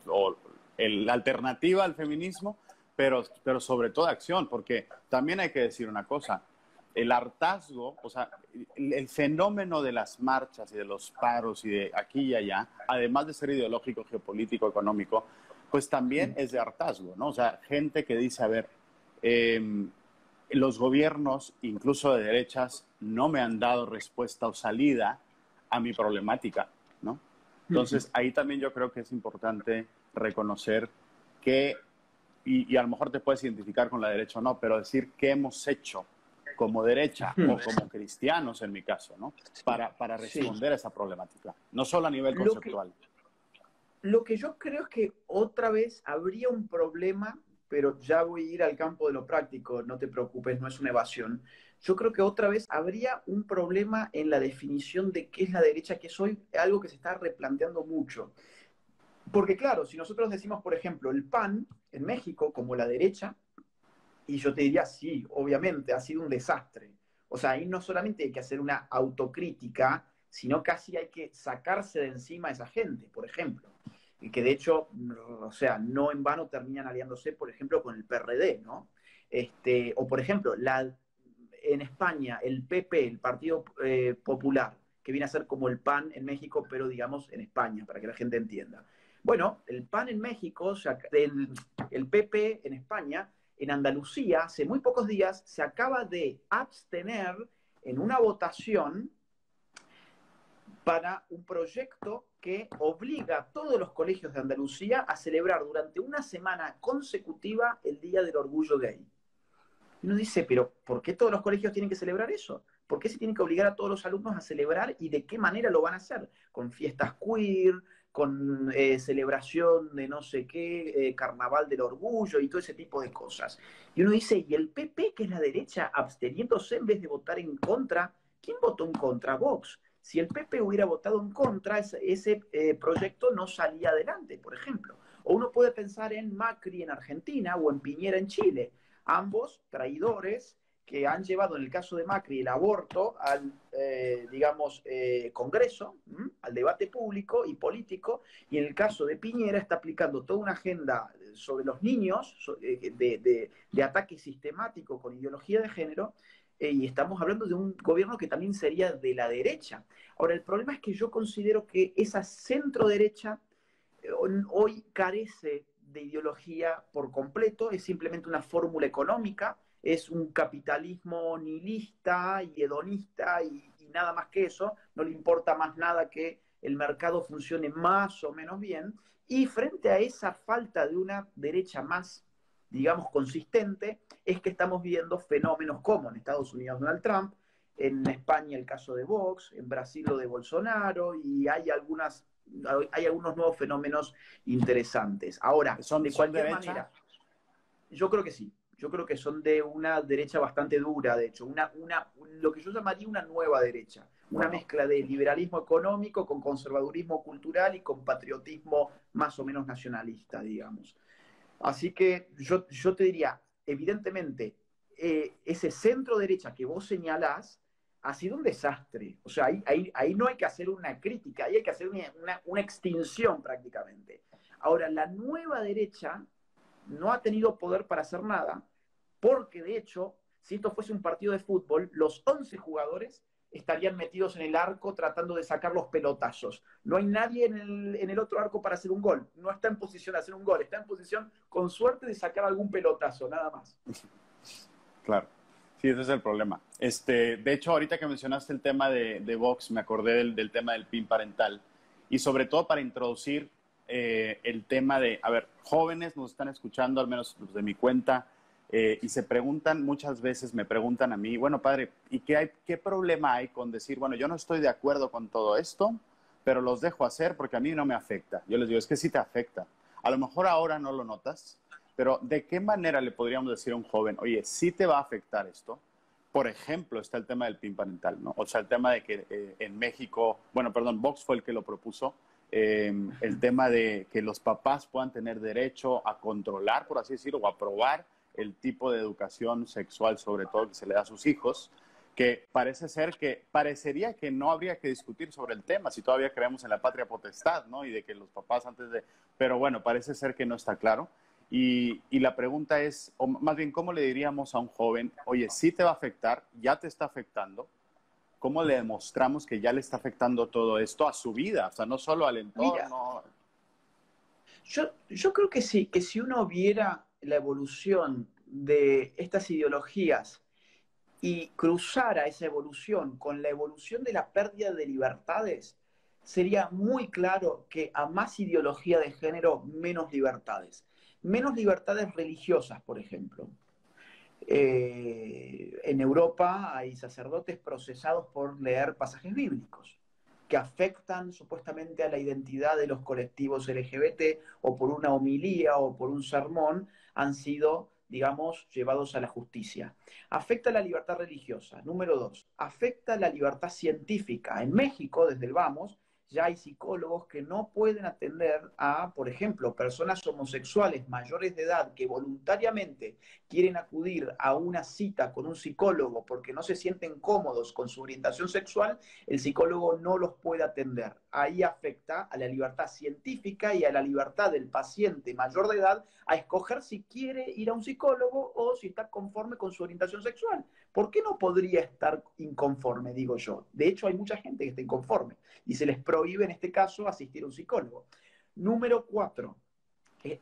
o la alternativa al feminismo, pero sobre todo acción, porque también hay que decir una cosa. El hartazgo, o sea, el fenómeno de las marchas y de los paros y de aquí y allá, además de ser ideológico, geopolítico, económico, pues también es de hartazgo, ¿no? O sea, gente que dice, a ver, los gobiernos, incluso de derechas, no me han dado respuesta o salida a mi problemática, ¿no? Entonces, ahí también yo creo que es importante reconocer que, y a lo mejor te puedes identificar con la derecha o no, pero decir qué hemos hecho como derecha o como cristianos, en mi caso, ¿no? Para responder a esa problemática, no solo a nivel conceptual. Lo que yo creo es que otra vez habría un problema, pero ya voy a ir al campo de lo práctico, no te preocupes, no es una evasión. Yo creo que otra vez habría un problema en la definición de qué es la derecha, que es hoy algo que se está replanteando mucho. Porque claro, si nosotros decimos, por ejemplo, el PAN en México como la derecha, y yo te diría, sí, obviamente, ha sido un desastre. O sea, ahí no solamente hay que hacer una autocrítica, sino casi hay que sacarse de encima a esa gente, por ejemplo. Y que de hecho, o sea, no en vano terminan aliándose, por ejemplo, con el PRD, ¿no? O por ejemplo, en España, el PP, el Partido Popular, que viene a ser como el PAN en México, pero digamos en España, para que la gente entienda. Bueno, el PAN en México, o sea, el PP en España, en Andalucía, hace muy pocos días, se acaba de abstener en una votación para un proyecto que obliga a todos los colegios de Andalucía a celebrar durante una semana consecutiva el Día del Orgullo Gay. Y uno dice, pero ¿por qué todos los colegios tienen que celebrar eso? ¿Por qué se tienen que obligar a todos los alumnos a celebrar y de qué manera lo van a hacer? Con fiestas queer, con celebración de no sé qué, carnaval del orgullo y todo ese tipo de cosas. Y uno dice, ¿y el PP, que es la derecha, absteniéndose en vez de votar en contra? ¿Quién votó en contra? Vox. Si el PP hubiera votado en contra, ese proyecto no salía adelante, por ejemplo. O uno puede pensar en Macri en Argentina o en Piñera en Chile. Ambos traidores que han llevado, en el caso de Macri, el aborto al, digamos, Congreso, al debate público y político, y en el caso de Piñera está aplicando toda una agenda sobre los niños, de ataque sistemático con ideología de género, y estamos hablando de un gobierno que también sería de la derecha. Ahora, el problema es que yo considero que esa centro derecha hoy carece de ideología por completo, es simplemente una fórmula económica, es un capitalismo nihilista y hedonista y nada más que eso, no le importa más nada que el mercado funcione más o menos bien, y frente a esa falta de una derecha más, digamos, consistente, es que estamos viendo fenómenos como en Estados Unidos Donald Trump, en España el caso de Vox, en Brasil lo de Bolsonaro, y hay algunos nuevos fenómenos interesantes. Ahora, de ¿Son cualquier derecha? manera, yo creo que sí. Yo creo que son de una derecha bastante dura, de hecho, lo que yo llamaría una nueva derecha, una Bueno, mezcla de liberalismo económico con conservadurismo cultural y con patriotismo más o menos nacionalista, digamos. Así que yo te diría, evidentemente, ese centro derecha que vos señalás ha sido un desastre. O sea, ahí no hay que hacer una crítica, ahí hay que hacer una extinción prácticamente. Ahora, la nueva derecha no ha tenido poder para hacer nada, porque de hecho, si esto fuese un partido de fútbol, los 11 jugadores estarían metidos en el arco tratando de sacar los pelotazos. No hay nadie en el otro arco para hacer un gol. No está en posición de hacer un gol. Está en posición, con suerte, de sacar algún pelotazo, nada más. claro. Sí, ese es el problema. De hecho, ahorita que mencionaste el tema de Vox, me acordé del tema del PIN parental. Y sobre todo para introducir el tema de, a ver, jóvenes nos están escuchando, al menos los de mi cuenta, y se preguntan, muchas veces me preguntan a mí, bueno, padre, ¿y qué problema hay con decir, bueno, yo no estoy de acuerdo con todo esto, pero los dejo hacer porque a mí no me afecta? Yo les digo, es que sí te afecta. A lo mejor ahora no lo notas, pero ¿de qué manera le podríamos decir a un joven, oye, sí te va a afectar esto? Por ejemplo, está el tema del PIN parental, ¿no? O sea, el tema de que en México, bueno, perdón, Vox fue el que lo propuso, el tema de que los papás puedan tener derecho a controlar, por así decirlo, o a aprobar el tipo de educación sexual, sobre todo, que se le da a sus hijos, que parecería que no habría que discutir sobre el tema si todavía creemos en la patria potestad, ¿no? Y de que los papás antes de... Pero bueno, parece ser que no está claro. Y la pregunta es, o más bien, ¿cómo le diríamos a un joven, oye, sí te va a afectar, ya te está afectando? ¿Cómo le demostramos que ya le está afectando todo esto a su vida? O sea, no solo al Mira, entorno. yo creo que sí, que si uno viera la evolución de estas ideologías y cruzara esa evolución con la evolución de la pérdida de libertades, sería muy claro que a más ideología de género, menos libertades. Menos libertades religiosas, por ejemplo. En Europa hay sacerdotes procesados por leer pasajes bíblicos que afectan supuestamente a la identidad de los colectivos LGBT o por una homilía o por un sermón han sido, digamos, llevados a la justicia. Afecta la libertad religiosa. Número dos, afecta la libertad científica. En México, desde el Vamos, ya hay psicólogos que no pueden atender a, por ejemplo, personas homosexuales mayores de edad que voluntariamente quieren acudir a una cita con un psicólogo porque no se sienten cómodos con su orientación sexual, el psicólogo no los puede atender. Ahí afecta a la libertad científica y a la libertad del paciente mayor de edad a escoger si quiere ir a un psicólogo o si está conforme con su orientación sexual. ¿Por qué no podría estar inconforme, digo yo? De hecho, hay mucha gente que está inconforme y se les prohíbe en este caso asistir a un psicólogo. Número 4,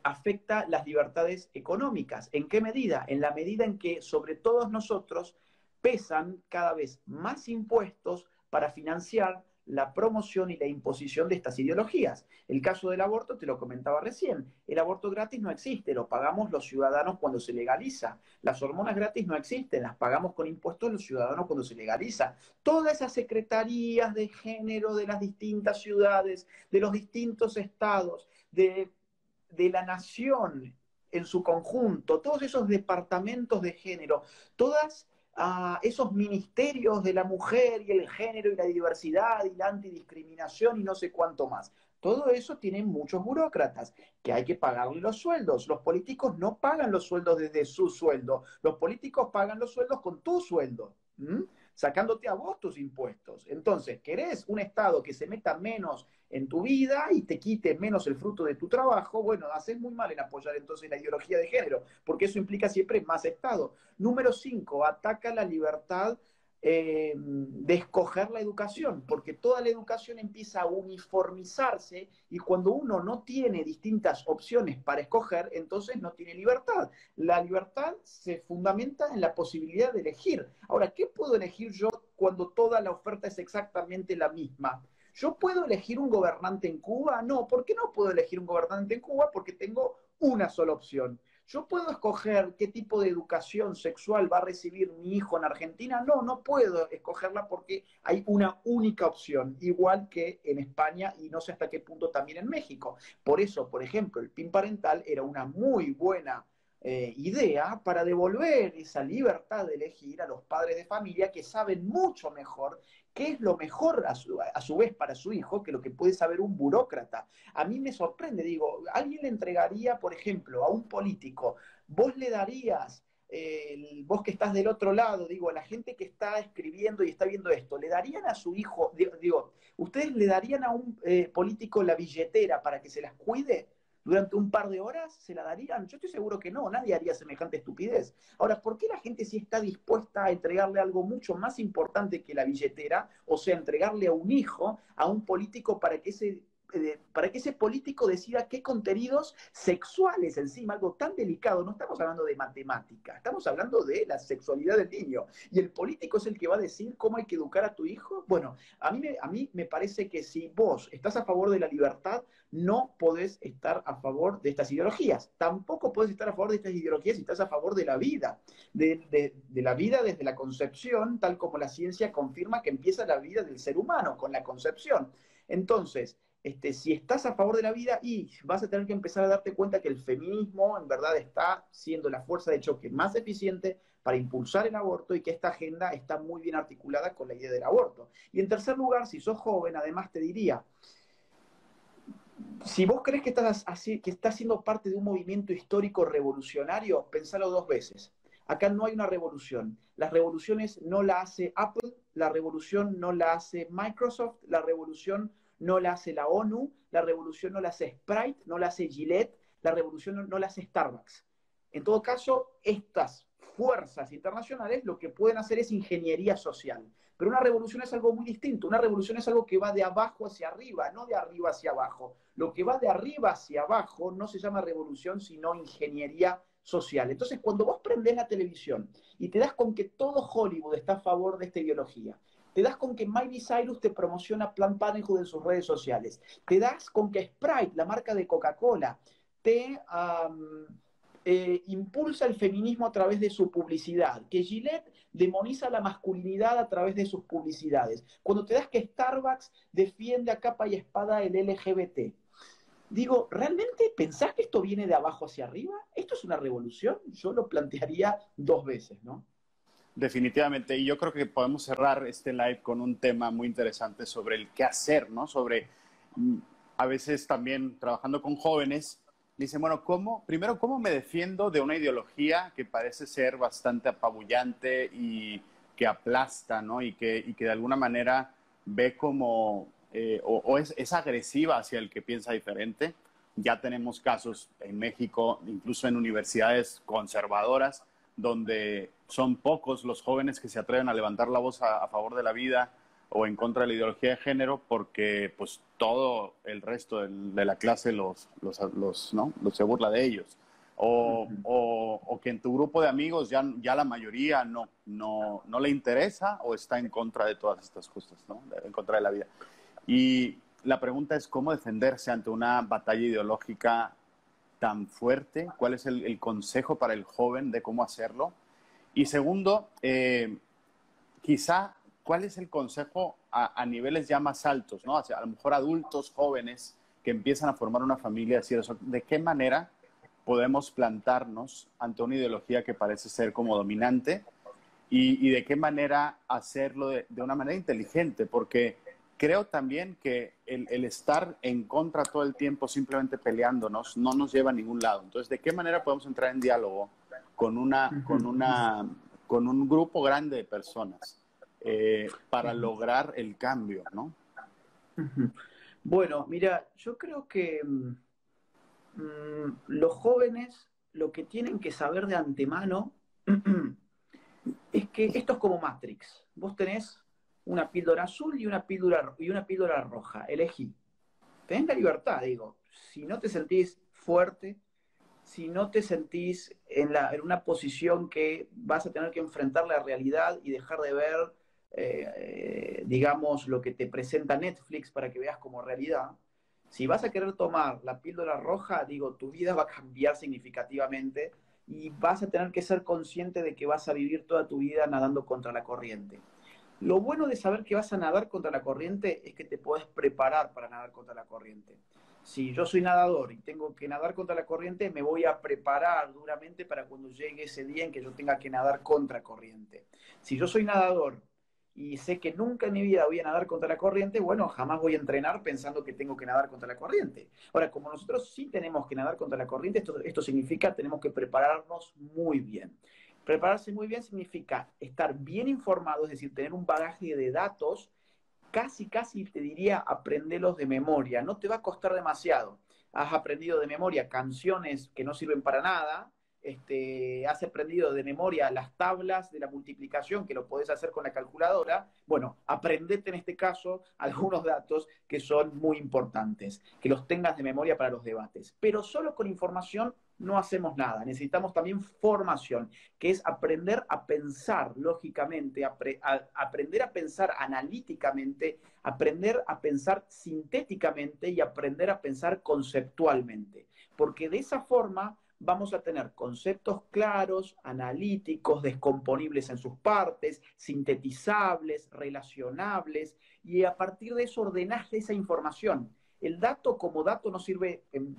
afecta las libertades económicas. ¿En qué medida? En la medida en que sobre todos nosotros pesan cada vez más impuestos para financiar la promoción y la imposición de estas ideologías. El caso del aborto, te lo comentaba recién, el aborto gratis no existe, lo pagamos los ciudadanos cuando se legaliza. Las hormonas gratis no existen, las pagamos con impuestos los ciudadanos cuando se legaliza. Todas esas secretarías de género de las distintas ciudades, de los distintos estados, de la nación en su conjunto, todos esos departamentos de género, todas esos ministerios de la mujer y el género y la diversidad y la antidiscriminación y no sé cuánto más. Todo eso tiene muchos burócratas que hay que pagarle los sueldos. Los políticos no pagan los sueldos desde su sueldo. Los políticos pagan los sueldos con tu sueldo, sacándote a vos tus impuestos. Entonces, ¿querés un Estado que se meta menos en tu vida y te quite menos el fruto de tu trabajo? Bueno, haces muy mal en apoyar entonces la ideología de género, porque eso implica siempre más Estado. Número 5, ataca la libertad de escoger la educación, porque toda la educación empieza a uniformizarse y cuando uno no tiene distintas opciones para escoger, entonces no tiene libertad. La libertad se fundamenta en la posibilidad de elegir. Ahora, ¿qué puedo elegir yo cuando toda la oferta es exactamente la misma? ¿Yo puedo elegir un gobernante en Cuba? No, ¿por qué no puedo elegir un gobernante en Cuba? Porque tengo una sola opción. ¿Yo puedo escoger qué tipo de educación sexual va a recibir mi hijo en Argentina? No, no puedo escogerla porque hay una única opción, igual que en España y no sé hasta qué punto también en México. Por eso, por ejemplo, el PIN parental era una muy buena idea para devolver esa libertad de elegir a los padres de familia que saben mucho mejor qué es lo mejor a su vez para su hijo que lo que puede saber un burócrata. A mí me sorprende, digo, alguien le entregaría, por ejemplo, a un político, vos le darías, vos que estás del otro lado, digo, a la gente que está escribiendo y está viendo esto, ¿le darían a su hijo, digo, ustedes le darían a un político la billetera para que se las cuide? ¿Durante un par de horas se la darían? Yo estoy seguro que no, nadie haría semejante estupidez. Ahora, ¿por qué la gente sí está dispuesta a entregarle algo mucho más importante que la billetera? O sea, entregarle a un hijo, a un político para que ese político decida qué contenidos sexuales encima, algo tan delicado, no estamos hablando de matemática, estamos hablando de la sexualidad del niño, y el político es el que va a decir cómo hay que educar a tu hijo. Bueno, a mí me parece que si vos estás a favor de la libertad, no podés estar a favor de estas ideologías, tampoco podés estar a favor de estas ideologías si estás a favor de la vida, de la vida desde la concepción, tal como la ciencia confirma que empieza la vida del ser humano, con la concepción. Entonces, si estás a favor de la vida y vas a tener que empezar a darte cuenta que el feminismo en verdad está siendo la fuerza de choque más eficiente para impulsar el aborto y que esta agenda está muy bien articulada con la idea del aborto. Y en tercer lugar, si sos joven, además te diría, si vos crees que estás siendo parte de un movimiento histórico revolucionario, pensalo dos veces. Acá no hay una revolución. Las revoluciones no la hace Apple, la revolución no la hace Microsoft, la revolución no la hace la ONU, la revolución no la hace Sprite, no la hace Gillette, la revolución no la hace Starbucks. En todo caso, estas fuerzas internacionales lo que pueden hacer es ingeniería social. Pero una revolución es algo muy distinto. Una revolución es algo que va de abajo hacia arriba, no de arriba hacia abajo. Lo que va de arriba hacia abajo no se llama revolución, sino ingeniería social. Entonces, cuando vos prendés la televisión y te das con que todo Hollywood está a favor de esta ideología, te das con que Miley Cyrus te promociona Planned Parenthood en sus redes sociales, te das con que Sprite, la marca de Coca-Cola, te impulsa el feminismo a través de su publicidad, que Gillette demoniza la masculinidad a través de sus publicidades, cuando te das que Starbucks defiende a capa y espada el LGBT. Digo, ¿realmente pensás que esto viene de abajo hacia arriba? ¿Esto es una revolución? Yo lo plantearía dos veces, ¿no? Definitivamente, y yo creo que podemos cerrar este live con un tema muy interesante sobre el qué hacer, ¿no? Sobre, a veces también trabajando con jóvenes, dicen, bueno, primero, ¿cómo me defiendo de una ideología que parece ser bastante apabullante y que aplasta, ¿no? Y que de alguna manera ve como, o es agresiva hacia el que piensa diferente. Ya tenemos casos en México, incluso en universidades conservadoras, donde son pocos los jóvenes que se atreven a levantar la voz a favor de la vida o en contra de la ideología de género, porque pues todo el resto de la clase ¿no? Se burla de ellos. O que en tu grupo de amigos ya la mayoría no le interesa o está en contra de todas estas cosas, ¿no? En contra de la vida. Y la pregunta es cómo defenderse ante una batalla ideológica tan fuerte. ¿Cuál es el consejo para el joven de cómo hacerlo? Y segundo, quizá, ¿cuál es el consejo a niveles ya más altos, ¿no? A lo mejor adultos, jóvenes, que empiezan a formar una familia, decir eso, ¿de qué manera podemos plantarnos ante una ideología que parece ser como dominante y de qué manera hacerlo de una manera inteligente? Porque creo también que el estar en contra todo el tiempo, simplemente peleándonos, no nos lleva a ningún lado. Entonces, ¿de qué manera podemos entrar en diálogo con un grupo grande de personas para lograr el cambio, ¿no? Bueno, mira, yo creo que los jóvenes lo que tienen que saber de antemano es que esto es como Matrix. Vos tenés una píldora azul y una píldora roja. Elegí. Tenés la libertad, digo. Si no te sentís fuerte, si no te sentís en una posición que vas a tener que enfrentar la realidad y dejar de ver, digamos, lo que te presenta Netflix para que veas como realidad, si vas a querer tomar la píldora roja, digo, tu vida va a cambiar significativamente y vas a tener que ser consciente de que vas a vivir toda tu vida nadando contra la corriente. Lo bueno de saber que vas a nadar contra la corriente es que te puedes preparar para nadar contra la corriente. Si yo soy nadador y tengo que nadar contra la corriente, me voy a preparar duramente para cuando llegue ese día en que yo tenga que nadar contra corriente. Si yo soy nadador y sé que nunca en mi vida voy a nadar contra la corriente, bueno, jamás voy a entrenar pensando que tengo que nadar contra la corriente. Ahora, como nosotros sí tenemos que nadar contra la corriente, esto significa que tenemos que prepararnos muy bien. Prepararse muy bien significa estar bien informado, es decir, tener un bagaje de datos, casi te diría aprenderlos de memoria. No te va a costar demasiado. Has aprendido de memoria canciones que no sirven para nada, has aprendido de memoria las tablas de la multiplicación, que lo podés hacer con la calculadora. Bueno, aprendete en este caso algunos datos que son muy importantes, que los tengas de memoria para los debates. Pero solo con información no hacemos nada. Necesitamos también formación, que es aprender a pensar lógicamente, aprender a pensar analíticamente, aprender a pensar sintéticamente y aprender a pensar conceptualmente. Porque de esa forma vamos a tener conceptos claros, analíticos, descomponibles en sus partes, sintetizables, relacionables, y a partir de eso ordenás esa información. El dato como dato no sirve en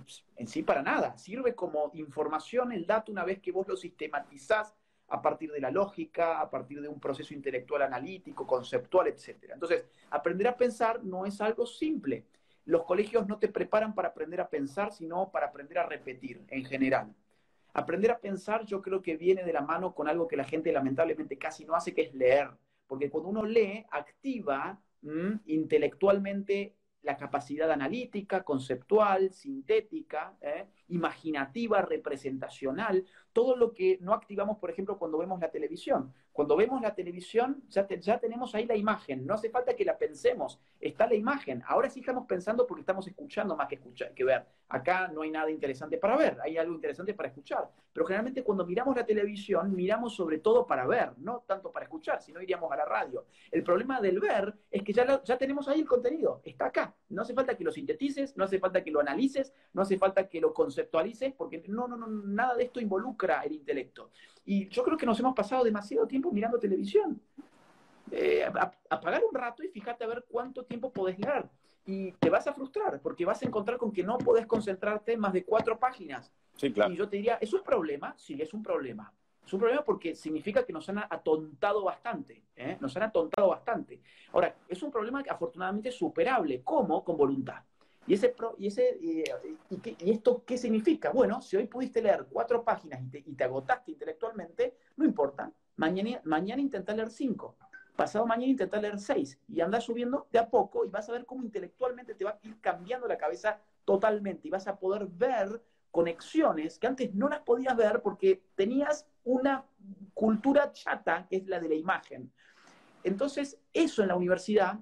sí para nada, sirve como información el dato una vez que vos lo sistematizás a partir de la lógica, a partir de un proceso intelectual analítico, conceptual, etc. Entonces, aprender a pensar no es algo simple. Los colegios no te preparan para aprender a pensar, sino para aprender a repetir en general. Aprender a pensar yo creo que viene de la mano con algo que la gente lamentablemente casi no hace, que es leer. Porque cuando uno lee, activa intelectualmente la capacidad analítica, conceptual, sintética, imaginativa, representacional, todo lo que no activamos, por ejemplo, cuando vemos la televisión. Cuando vemos la televisión ya tenemos ahí la imagen, no hace falta que la pensemos, está la imagen. Ahora sí estamos pensando porque estamos escuchando más que ver. Acá no hay nada interesante para ver, hay algo interesante para escuchar. Pero generalmente cuando miramos la televisión, miramos sobre todo para ver, no tanto para escuchar, si no iríamos a la radio. El problema del ver es que ya tenemos ahí el contenido, está acá. No hace falta que lo sintetices, no hace falta que lo analices, no hace falta que lo conceptualices, porque nada de esto involucra el intelecto. Y yo creo que nos hemos pasado demasiado tiempo mirando televisión. Apagar un rato y fíjate a ver cuánto tiempo podés leer. Y te vas a frustrar, porque vas a encontrar con que no podés concentrarte en más de 4 páginas. Sí, claro. Y yo te diría, ¿es un problema? Sí, es un problema. Es un problema porque significa que nos han atontado bastante. Nos han atontado bastante. Ahora, es un problema que afortunadamente superable. ¿Cómo? Con voluntad. ¿Y esto qué significa? Bueno, si hoy pudiste leer 4 páginas y te agotaste intelectualmente, no importa. Mañana intenta leer 5. Pasado mañana intenta leer 6. Y andás subiendo de a poco y vas a ver cómo intelectualmente te va a ir cambiando la cabeza totalmente. Y vas a poder ver conexiones que antes no las podías ver porque tenías una cultura chata, que es la de la imagen. Entonces, eso en la universidad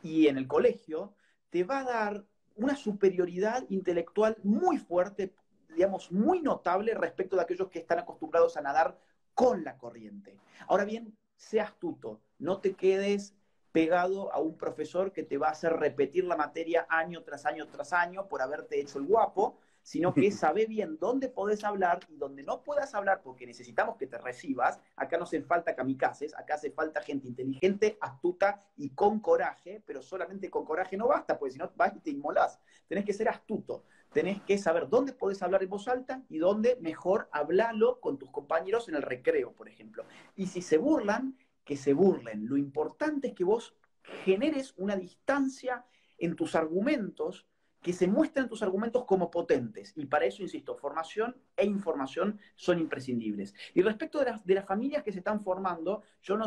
y en el colegio te va a dar una superioridad intelectual muy fuerte, digamos, muy notable respecto de aquellos que están acostumbrados a nadar con la corriente. Ahora bien, sé astuto, no te quedes pegado a un profesor que te va a hacer repetir la materia año tras año tras año por haberte hecho el guapo, sino que sabe bien dónde podés hablar y dónde no puedas hablar, porque necesitamos que te recibas. Acá no hacen falta kamikazes, acá hace falta gente inteligente, astuta y con coraje, pero solamente con coraje no basta, porque si no vas y te inmolás. Tenés que ser astuto, tenés que saber dónde podés hablar en voz alta y dónde mejor hablalo con tus compañeros en el recreo, por ejemplo. Y si se burlan, que se burlen. Lo importante es que vos generes una distancia en tus argumentos, que se muestren tus argumentos como potentes. Y para eso, insisto, formación e información son imprescindibles. Y respecto de las familias que se están formando, yo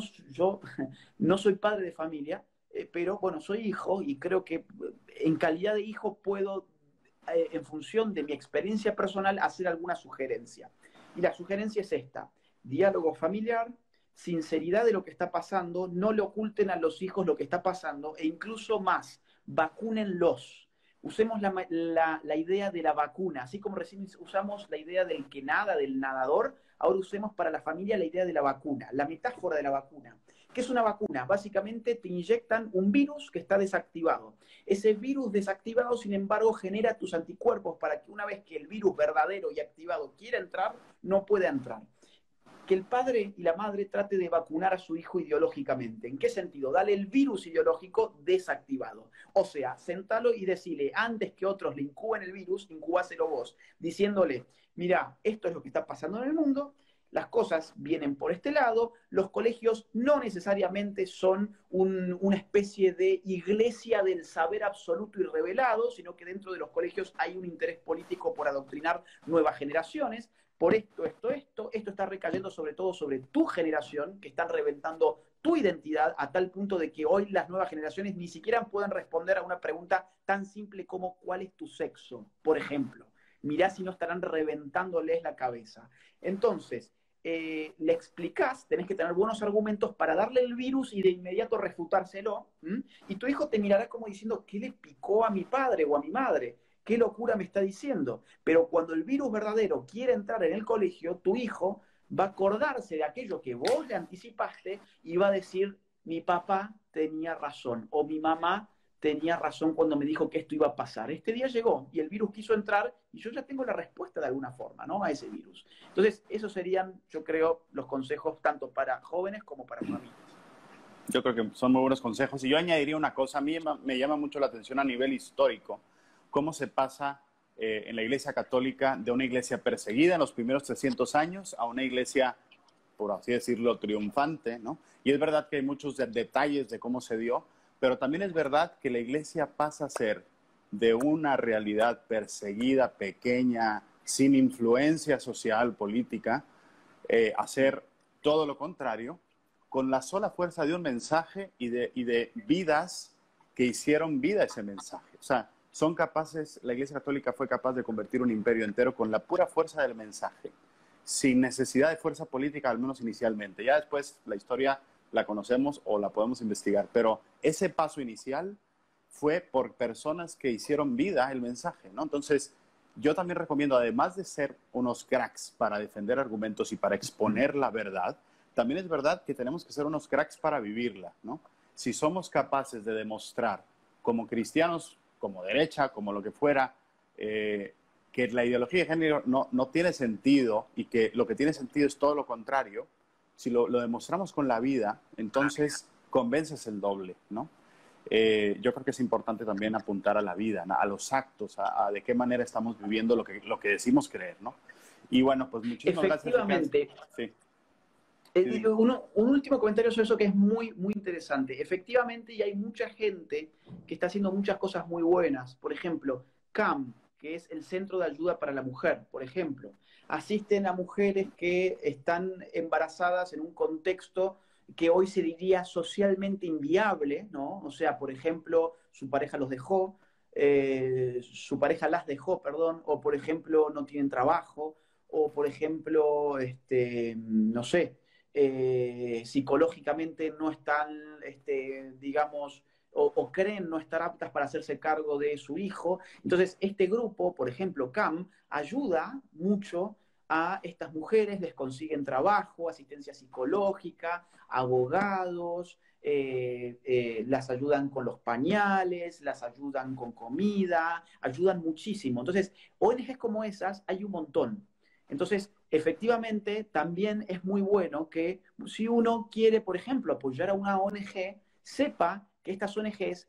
no soy padre de familia, pero bueno, soy hijo y creo que en calidad de hijo puedo, en función de mi experiencia personal, hacer alguna sugerencia. Y la sugerencia es esta: diálogo familiar, sinceridad de lo que está pasando, no le oculten a los hijos lo que está pasando, e incluso más, vacúnenlos. Usemos la idea de la vacuna, así como recién usamos la idea del que nada, del nadador, ahora usemos para la familia la idea de la vacuna, la metáfora de la vacuna. ¿Qué es una vacuna? Básicamente te inyectan un virus que está desactivado. Ese virus desactivado, sin embargo, genera tus anticuerpos para que una vez que el virus verdadero y activado quiera entrar, no pueda entrar. Que el padre y la madre trate de vacunar a su hijo ideológicamente. ¿En qué sentido? Dale el virus ideológico desactivado. O sea, sentalo y decirle, antes que otros le incuben el virus, incubáselo vos, diciéndole, mira, esto es lo que está pasando en el mundo, las cosas vienen por este lado, los colegios no necesariamente son una especie de iglesia del saber absoluto y revelado, sino que dentro de los colegios hay un interés político por adoctrinar nuevas generaciones. Por esto está recayendo sobre todo sobre tu generación, que están reventando tu identidad a tal punto de que hoy las nuevas generaciones ni siquiera pueden responder a una pregunta tan simple como ¿cuál es tu sexo? Por ejemplo. Mirá si no estarán reventándoles la cabeza. Entonces, le explicás, tenés que tener buenos argumentos para darle el virus y de inmediato refutárselo, ¿m? Y tu hijo te mirará como diciendo, ¿qué le picó a mi padre o a mi madre? ¿Qué locura me está diciendo? Pero cuando el virus verdadero quiere entrar en el colegio, tu hijo va a acordarse de aquello que vos le anticipaste y va a decir, mi papá tenía razón o mi mamá tenía razón cuando me dijo que esto iba a pasar. Este día llegó y el virus quiso entrar y yo ya tengo la respuesta de alguna forma, ¿no? A ese virus. Entonces, esos serían, yo creo, los consejos tanto para jóvenes como para familias. Yo creo que son muy buenos consejos. Y yo añadiría una cosa, a mí me llama mucho la atención a nivel histórico, cómo se pasa en la Iglesia Católica de una iglesia perseguida en los primeros 300 años a una iglesia, por así decirlo, triunfante, ¿no? Y es verdad que hay muchos detalles de cómo se dio, pero también es verdad que la iglesia pasa a ser de una realidad perseguida, pequeña, sin influencia social, política, a ser todo lo contrario, con la sola fuerza de un mensaje y de vidas que hicieron vida ese mensaje. O sea, son capaces, la Iglesia Católica fue capaz de convertir un imperio entero con la pura fuerza del mensaje, sin necesidad de fuerza política, al menos inicialmente. Ya después la historia la conocemos o la podemos investigar, pero ese paso inicial fue por personas que hicieron vida el mensaje, ¿no? Entonces, yo también recomiendo, además de ser unos cracks para defender argumentos y para exponer la verdad, también es verdad que tenemos que ser unos cracks para vivirla, ¿no? Si somos capaces de demostrar como cristianos, como derecha, como lo que fuera, que la ideología de género no tiene sentido y que lo que tiene sentido es todo lo contrario, si lo demostramos con la vida, entonces convences el doble, ¿no? Yo creo que es importante también apuntar a la vida, ¿no? A los actos, a de qué manera estamos viviendo lo que decimos creer, ¿no? Y bueno, pues muchísimas gracias. Efectivamente. Sí. Un último comentario sobre eso que es muy, muy interesante. Efectivamente, y hay mucha gente que está haciendo muchas cosas muy buenas. Por ejemplo, CAM, que es el Centro de Ayuda para la Mujer, por ejemplo. Asisten a mujeres que están embarazadas en un contexto que hoy se diría socialmente inviable, ¿no? O sea, por ejemplo, su pareja los dejó, su pareja las dejó, perdón, o por ejemplo, no tienen trabajo, o por ejemplo, no sé, psicológicamente no están, digamos, o creen no estar aptas para hacerse cargo de su hijo. Entonces, este grupo, por ejemplo, CAM, ayuda mucho a estas mujeres, les consiguen trabajo, asistencia psicológica, abogados, las ayudan con los pañales, las ayudan con comida, ayudan muchísimo. Entonces, ONGs como esas hay un montón. Entonces, efectivamente, también es muy bueno que si uno quiere, por ejemplo, apoyar a una ONG, sepa que estas ONGs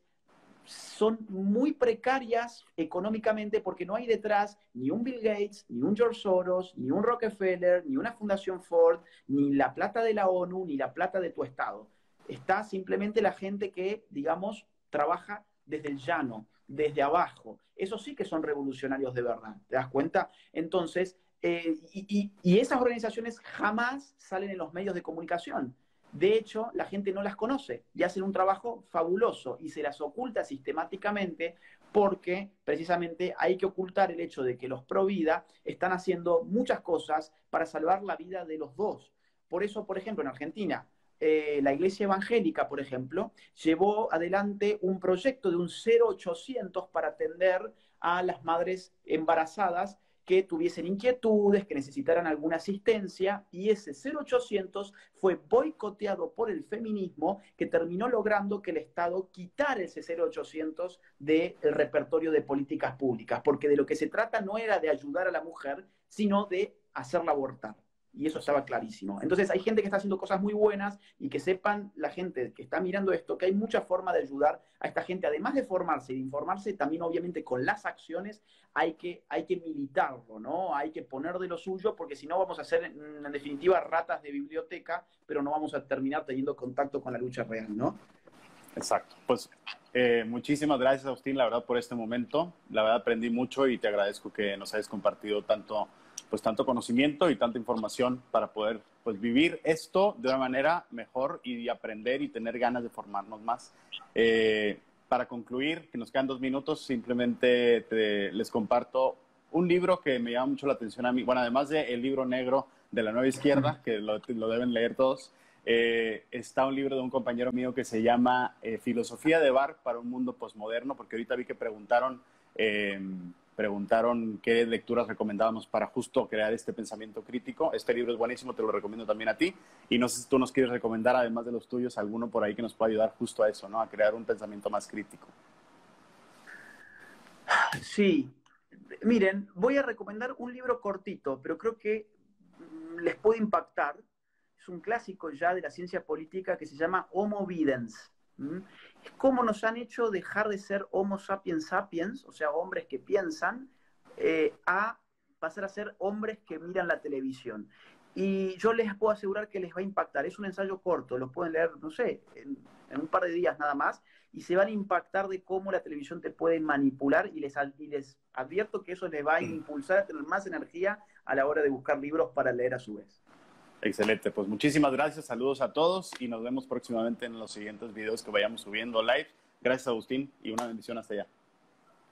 son muy precarias económicamente porque no hay detrás ni un Bill Gates, ni un George Soros, ni un Rockefeller, ni una Fundación Ford, ni la plata de la ONU, ni la plata de tu Estado. Está simplemente la gente que, digamos, trabaja desde el llano, desde abajo. Esos sí que son revolucionarios de verdad, ¿te das cuenta? Entonces, y esas organizaciones jamás salen en los medios de comunicación. De hecho, la gente no las conoce y hacen un trabajo fabuloso y se las oculta sistemáticamente porque precisamente hay que ocultar el hecho de que los pro vida están haciendo muchas cosas para salvar la vida de los dos. Por eso, por ejemplo, en Argentina, la Iglesia Evangélica, por ejemplo, llevó adelante un proyecto de un 0800 para atender a las madres embarazadas que tuviesen inquietudes, que necesitaran alguna asistencia, y ese 0800 fue boicoteado por el feminismo, que terminó logrando que el Estado quitara ese 0800 del repertorio de políticas públicas, porque de lo que se trata no era de ayudar a la mujer, sino de hacerla abortar. Y eso estaba clarísimo. Entonces hay gente que está haciendo cosas muy buenas y que sepan la gente que está mirando esto, que hay mucha forma de ayudar a esta gente, además de formarse y de informarse, también obviamente con las acciones hay que militarlo, ¿no? Hay que poner de lo suyo, porque si no vamos a ser en definitiva ratas de biblioteca, pero no vamos a terminar teniendo contacto con la lucha real, ¿no? Exacto. Pues muchísimas gracias, Agustín, la verdad, por este momento. La verdad, aprendí mucho y te agradezco que nos hayas compartido tanto conocimiento y tanta información para poder pues, vivir esto de una manera mejor y aprender y tener ganas de formarnos más. Para concluir, que nos quedan 2 minutos, simplemente les comparto un libro que me llama mucho la atención a mí. Bueno, además del libro negro de la Nueva Izquierda, que lo deben leer todos, está un libro de un compañero mío que se llama Filosofía de Bar para un mundo posmoderno, porque ahorita vi que preguntaron qué lecturas recomendábamos para justo crear este pensamiento crítico. Este libro es buenísimo, te lo recomiendo también a ti. Y no sé si tú nos quieres recomendar, además de los tuyos, alguno por ahí que nos pueda ayudar justo a eso, ¿no? A crear un pensamiento más crítico. Sí, miren, voy a recomendar un libro cortito, pero creo que les puede impactar. Es un clásico ya de la ciencia política que se llama Homo Videns. Es cómo nos han hecho dejar de ser Homo sapiens sapiens, o sea, hombres que piensan, a pasar a ser hombres que miran la televisión. Y yo les puedo asegurar que les va a impactar. Es un ensayo corto, lo pueden leer, no sé, en un par de días nada más, y se van a impactar de cómo la televisión te puede manipular y les advierto que eso les va a impulsar a tener más energía a la hora de buscar libros para leer a su vez. Excelente, pues muchísimas gracias, saludos a todos y nos vemos próximamente en los siguientes videos que vayamos subiendo live. Gracias, Agustín, y una bendición hasta allá.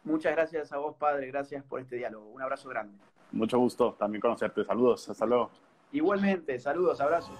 Muchas gracias a vos, padre, gracias por este diálogo. Un abrazo grande. Mucho gusto también conocerte. Saludos, hasta luego. Igualmente, saludos, abrazos.